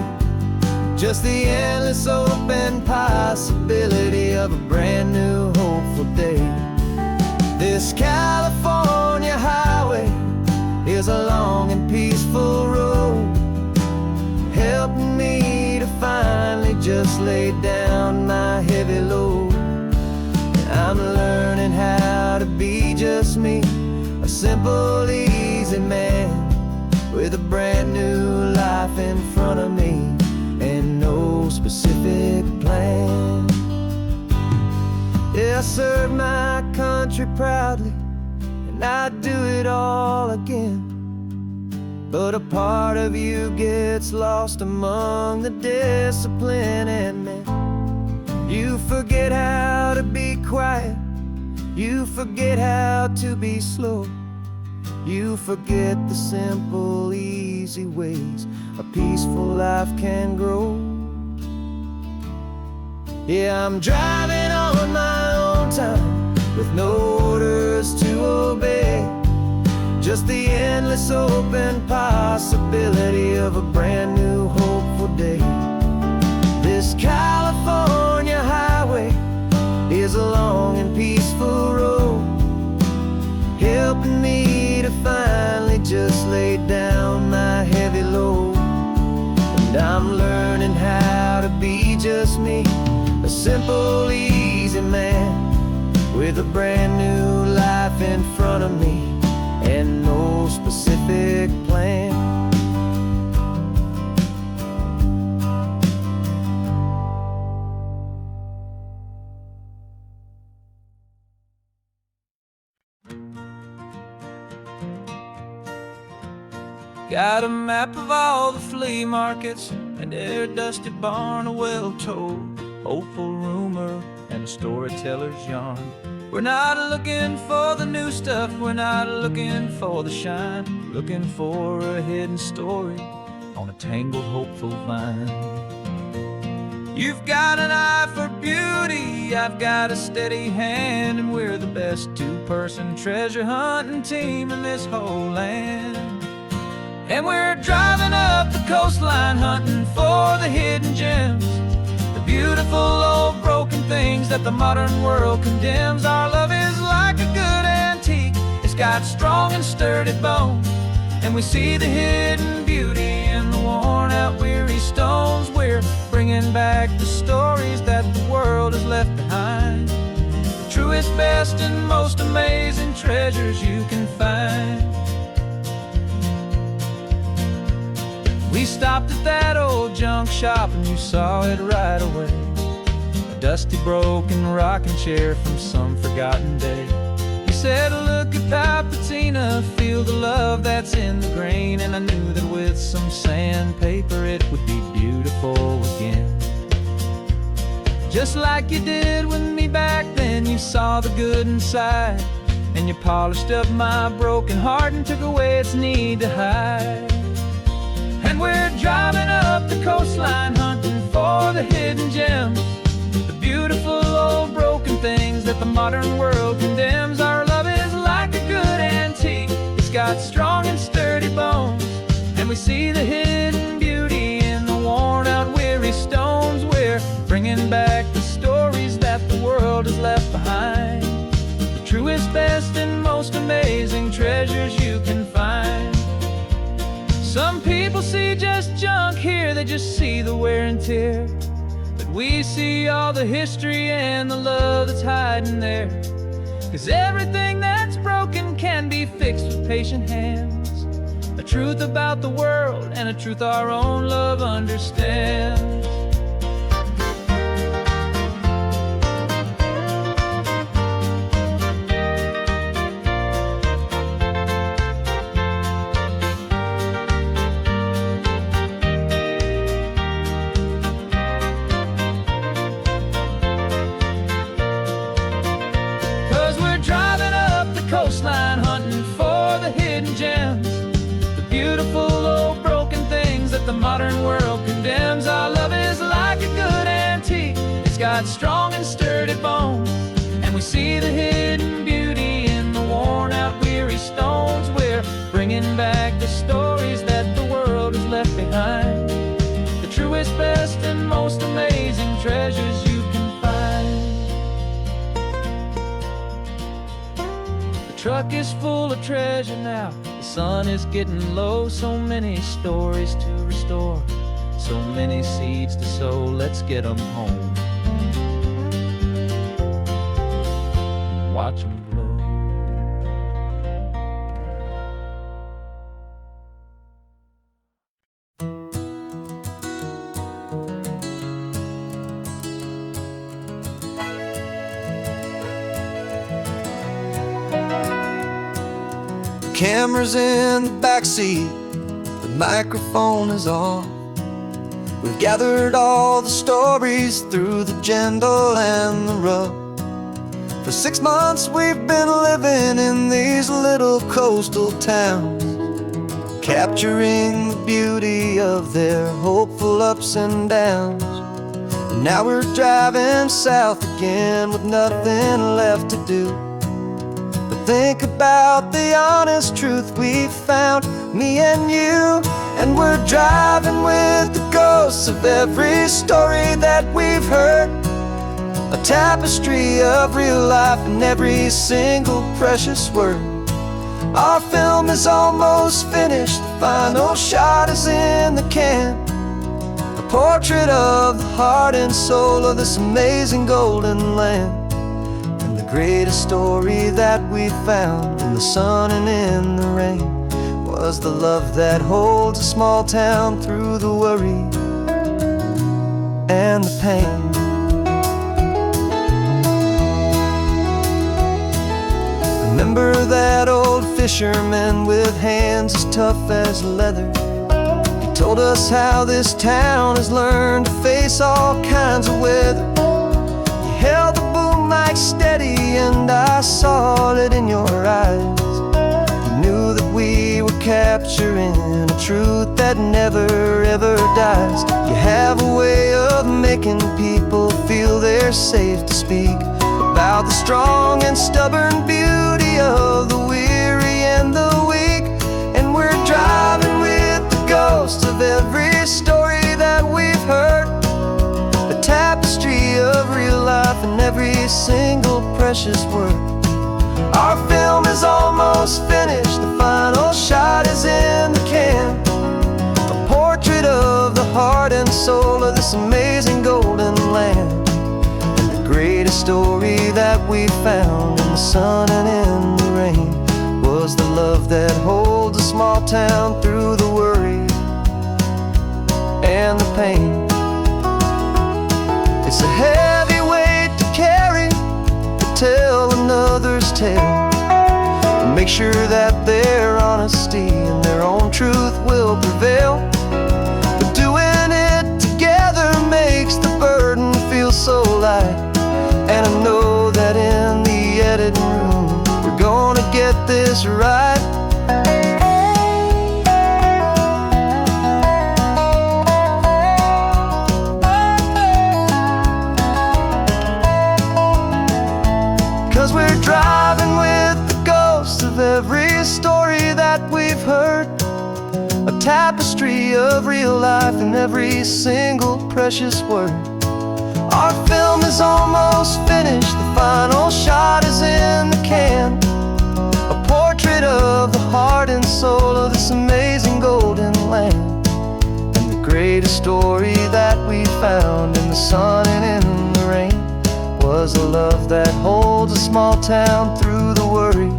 just the endless open possibility of a brand new hopeful day. This California highway is a long and peaceful road, helping me to finally just lay down my heavy load. I'm learning how to be just me, a simple, easy man with a brand new life in front of me and no specific plan. Yeah, I serve my country proudly and I'd do it all again, but a part of you gets lost among the discipline and men. You forget how to be quiet, you forget how to be slow, you forget the simple, easy ways a peaceful life can grow. Yeah, I'm driving on my own time with no orders to obey, just the endless open possibility of a brand new hopeful day. This California highway is a long and peaceful road, helping me to finally just lay down my heavy load. And I'm learning how to be just me, a simple, easy man with a brand new life in front of me and no specific plan. Got a map of all the flea markets and every dusty barn, a well-told hopeful rumor and a storyteller's yarn. We're not looking for the new stuff, we're not looking for the shine, looking for a hidden story on a tangled hopeful vine. You've got an eye for beauty, I've got a steady hand, and we're the best two-person treasure hunting team in this whole land. And we're driving up the coastline hunting for the hidden gems, the beautiful old broken things that the modern world condemns. Our love is like a good antique, it's got strong and sturdy bones, and we see the hidden beauty in the worn out weary stones. We're bringing back the stories that the world has left behind, the truest, best, and most amazing treasures you can find. We stopped at that old junk shop and you saw it right away. A dusty, broken rocking chair from some forgotten day. You said, look at that patina, feel the love that's in the grain. And I knew that with some sandpaper it would be beautiful again. Just like you did with me back then, you saw the good inside, and you polished up my broken heart and took away its need to hide. And we're driving up the coastline, hunting for the hidden gems, the beautiful old broken things that the modern world condemns. Our love is like a good antique, it's got strong and sturdy bones, and we see the hidden beauty in the worn out weary stones. We're bringing back the stories that the world has left behind, the truest, best, and most amazing treasures you can find. Some people see just junk here, they just see the wear and tear, but we see all the history and the love that's hiding there. 'Cause everything that's broken can be fixed with patient hands, a truth about the world and a truth our own love understands. 'Cause we're driving up the coastline, hunting for the hidden gems, the beautiful old broken things that the modern world condemns. Our love is like a good antique, it's got strong and sturdy bones, and we see the hidden beauty in the worn out weary stones. We're bringing back the stories that the world has left behind, the truest, best, and most amazing treasures you can find. The truck is full of treasure now, the sun is getting low. So many stories to restore, so many seeds to sow. Let's get them home, watch them blow. Camera's in the backseat, the microphone is on. We've gathered all the stories through the gentle and the rough. For 6 months we've been living in these little coastal towns, capturing the beauty of their hopeful ups and downs. And now we're driving south again with nothing left to do. Think about the honest truth we found, me and you. And we're driving with the ghosts of every story that we've heard, a tapestry of real life in every single precious word. Our film is almost finished, the final shot is in the can, a portrait of the heart and soul of this amazing golden land. Greatest story that we found in the sun and in the rain was the love that holds a small town through the worry and the pain. Remember that old fisherman with hands as tough as leather? He told us how this town has learned to face all kinds of weather. He held the boom mic steady and I saw it in your eyes. You knew that we were capturing a truth that never ever dies. You have a way of making people feel they're safe to speak about the strong and stubborn beauty of the weary and the weak. And we're driving with the ghosts of every story that we've heard, a tapestry of real life in every single precious word. Our film is almost finished, the final shot is in the can, a portrait of the heart and soul of this amazing golden land. And the greatest story that that we found in the sun and in the rain was the love that holds a small town through the worry and the pain. It's a heavy weight to carry, to tell another's tale, and make sure that their honesty and their own truth will prevail. But doing it together makes the burden feel so light. And I know that in the editing room we're gonna get this right. 'Cause we're driving with the ghosts of every story that we've heard, a tapestry of real life in every single precious word. Our film is almost finished, the final shot is in the can, a portrait of the heart and soul of this amazing golden land. And the greatest story that we found in the sun and in the rain was a love that holds a small town through the worry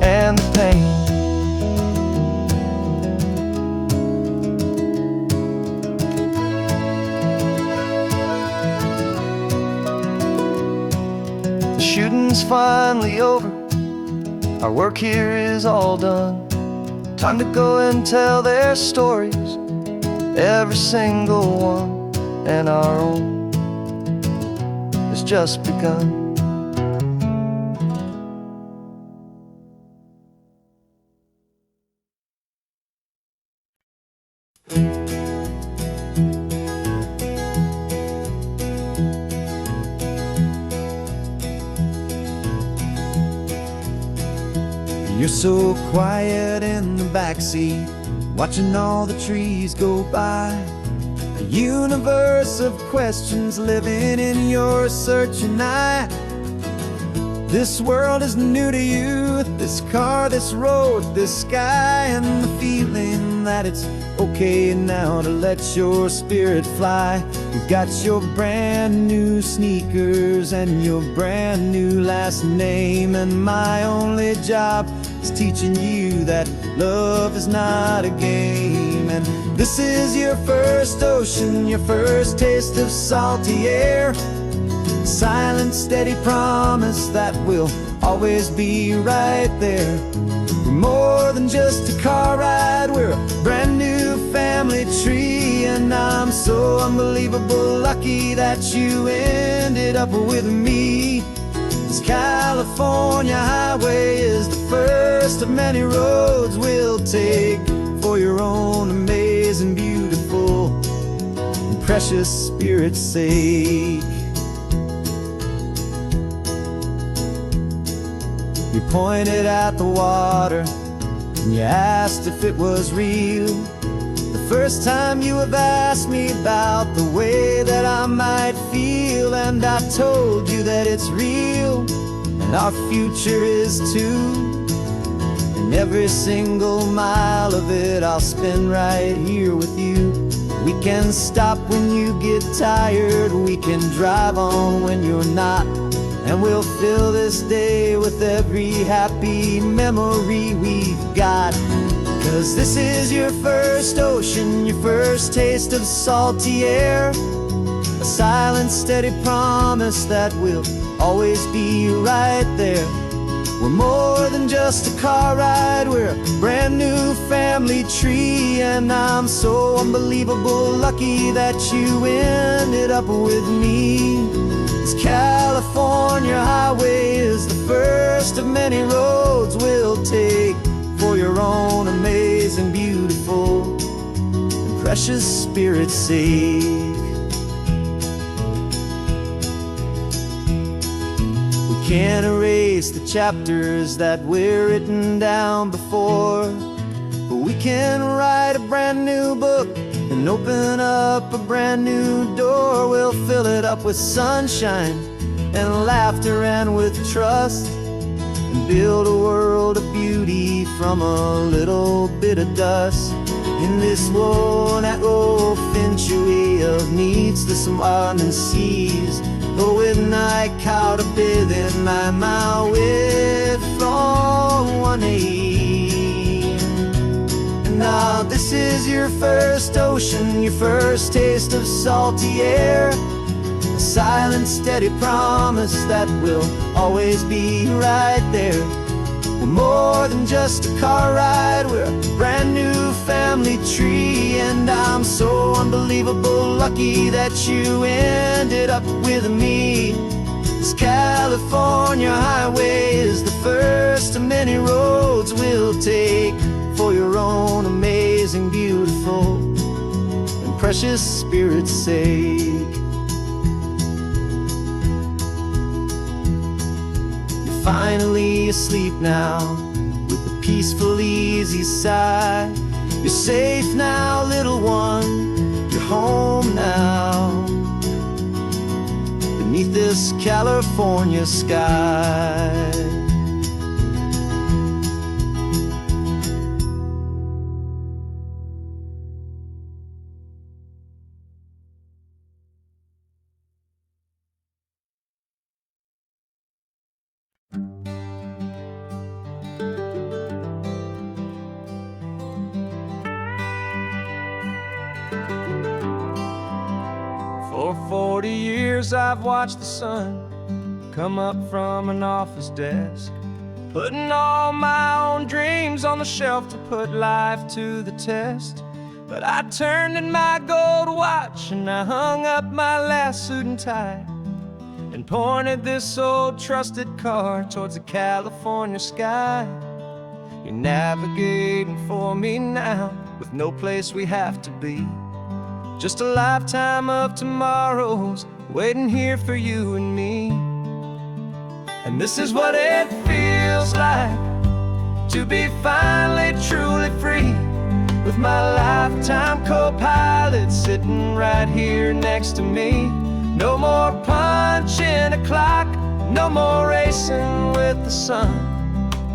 and the pain. The shooting's finally over, our work here is all done. Time to go and tell their stories, every single one, and our own has just begun. You're so quiet in the backseat, watching all the trees go by. A universe of questions living in your searching eye. This world is new to you, this car, this road, this sky, and the feeling that it's okay now to let your spirit fly. You've got your brand new sneakers and your brand new last name, and my only job is teaching you that love is not a game. And this is your first ocean, your first taste of salty air, silent, steady promise that we'll always be right there. We're more than just a car ride, we're a brand new family tree. And I'm so unbelievable lucky that you ended up with me. This California highway is the first of many roads we'll take for your own amazing, beautiful, and precious spirit's sake. You pointed at the water and you asked if it was real. The first time you have asked me about the way that I might feel, and I told you that it's real and our future is too. And every single mile of it I'll spend right here with you. We can stop when you get tired, we can drive on when you're not, and we'll fill this day with every happy memory we've got. 'Cause this is your first ocean, your first taste of salty air, a silent, steady promise that we'll always be right there. We're more than just a car ride, we're a brand new family tree. And I'm so unbelievable lucky that you ended up with me. This California highway is the first of many roads we'll take for your own amazing, beautiful, and precious spirit's sake. We can't erase the chapters that we're written down before, but we can write a brand new book and open up a brand new door. We'll fill it up with sunshine and laughter and with trust, and build a world of beauty from a little bit of dust. In this world that century of needs the surrounding seas. But when I caught a bit in my mouth with from one aim. And now this is your first ocean, your first taste of salty air. A silent, steady promise that we'll always be right there. We're more than just a car ride, we're a brand new family tree. And I'm so unbelievable lucky that you ended up with me. This California highway is the first of many roads we'll take for your own amazing, beautiful, and precious spirit's sake. Finally asleep now, with a peaceful, easy sigh. You're safe now, little one, you're home now, beneath this California sky. For 40 years I've watched the sun come up from an office desk, putting all my own dreams on the shelf to put life to the test. But I turned in my gold watch and I hung up my last suit and tie, and pointed this old trusted car towards the California sky. You're navigating for me now, with no place we have to be. Just a lifetime of tomorrows waiting here for you and me. And this is what it feels like to be finally truly free, with my lifetime co-pilot sitting right here next to me. No more punching a clock, no more racing with the sun.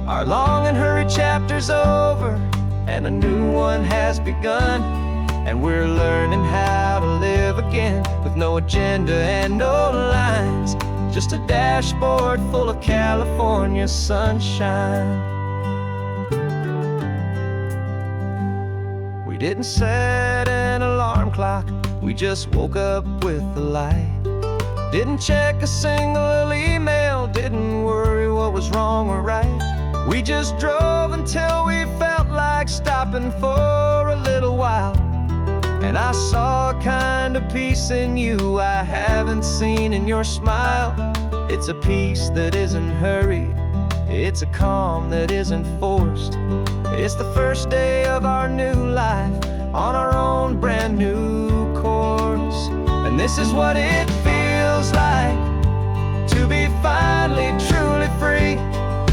Our long and hurried chapter's over and a new one has begun. And we're learning how to live again, with no agenda and no lines, just a dashboard full of California sunshine. We didn't set an alarm clock, we just woke up with the light. Didn't check a single email, didn't worry what was wrong or right. We just drove until we felt like stopping for a little while. And I saw a kind of peace in you I haven't seen in your smile. It's a peace that isn't hurried, it's a calm that isn't forced. It's the first day of our new life on our own brand new course. And this is what it feels like to be finally truly free,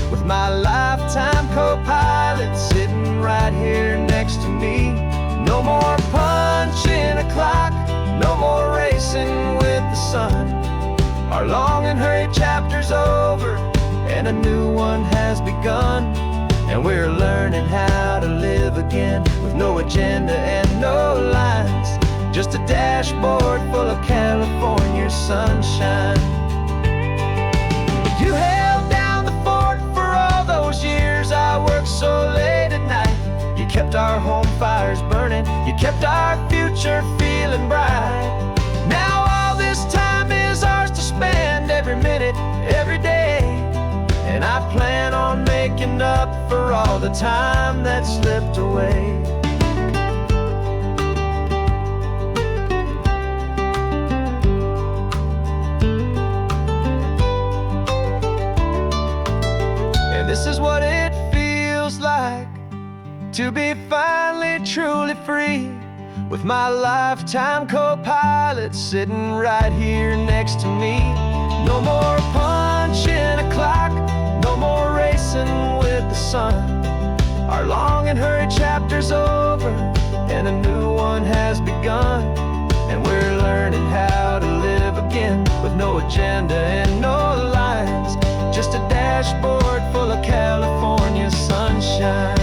with my lifetime co-pilot sitting right here next to me. No more punching a clock, no more racing with the sun. Our long and hurried chapter's over and a new one has begun. And we're learning how to live again, with no agenda and no lines, just a dashboard full of California sunshine. You held down the fort for all those years I worked so late at night. You kept our home fires burning, you kept our future feeling bright. Now all this time is ours to spend, every minute, every day. And I plan on making up for all the time that slipped away. And this is what it feels like to be finally truly free, with my lifetime co-pilot sitting right here next to me. No more punching a clock, no more racing with the sun. Our long and hurried chapter's over and a new one has begun. And we're learning how to live again, with no agenda and no lines, just a dashboard full of California sunshine.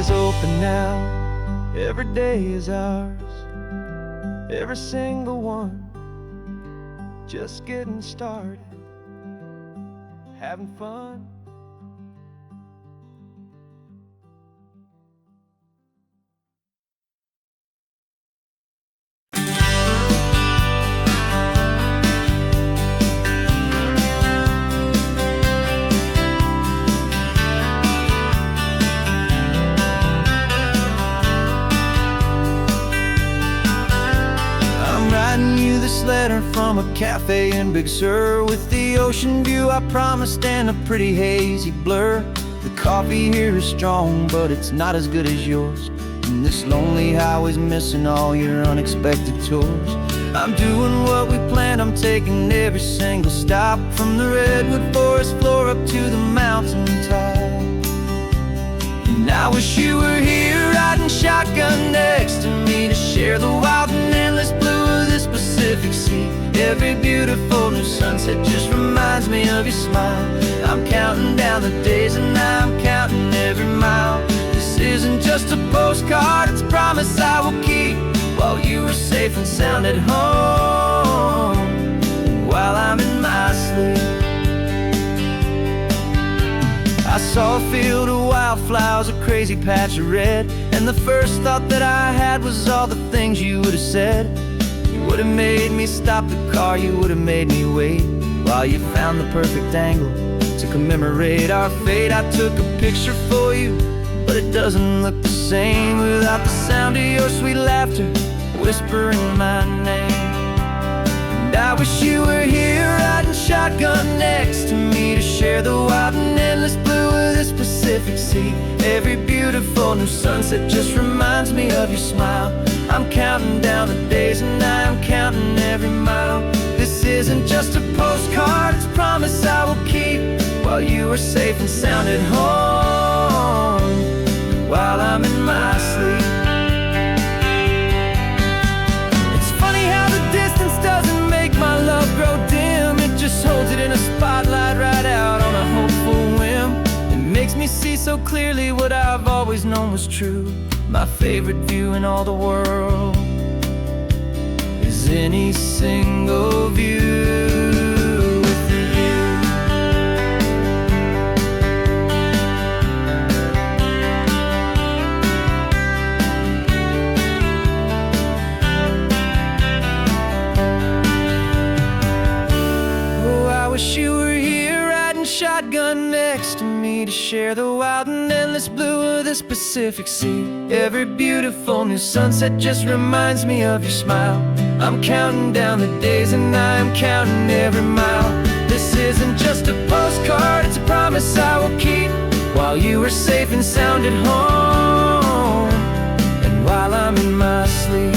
is open now. Every day is ours, every single one. Just getting started, having fun. This letter from a cafe in Big Sur, with the ocean view I promised and a pretty hazy blur. The coffee here is strong, but it's not as good as yours, and this lonely highway's missing all your unexpected tours. I'm doing what we planned, I'm taking every single stop, from the redwood forest floor up to the mountain top. And I wish you were here riding shotgun next to me, to share the wild and endless blue of this Pacific Sea. Every beautiful new sunset just reminds me of your smile. I'm counting down the days and I'm counting every mile. This isn't just a postcard, it's a promise I will keep, while you are safe and sound at home, while I'm in my sleep. I saw a field of wildflowers, a crazy patch of red, and the first thought that I had was all the things you would have said. You would have made me stop the car, you would have made me wait, while you found the perfect angle to commemorate our fate. I took a picture for you, but it doesn't look the same without the sound of your sweet laughter whispering my name. And I wish you were here riding shotgun next to me, to share the wild and endless blue of this Pacific Sea. Every beautiful new sunset just reminds me of your smile. I'm counting down the days and I'm counting every mile. This isn't just a postcard, it's a promise I will keep, while you are safe and sound at home, while I'm in my sleep. It's funny how the distance doesn't make my love grow dim, it just holds it in a spotlight right out on a hopeful whim. It makes me see so clearly what I've always known was true. My favorite view in all the world is any single view with you. Oh, I wish you were here riding shotgun next to me, to share the wild and endless blue of this Pacific Sea. Every beautiful new sunset just reminds me of your smile. I'm counting down the days and I'm counting every mile. This isn't just a postcard, it's a promise I will keep, while you are safe and sound at home, and while I'm in my sleep.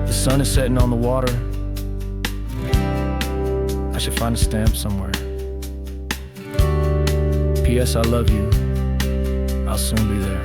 The sun is setting on the water. I should find a stamp somewhere. P.S. I love you. I'll soon be there.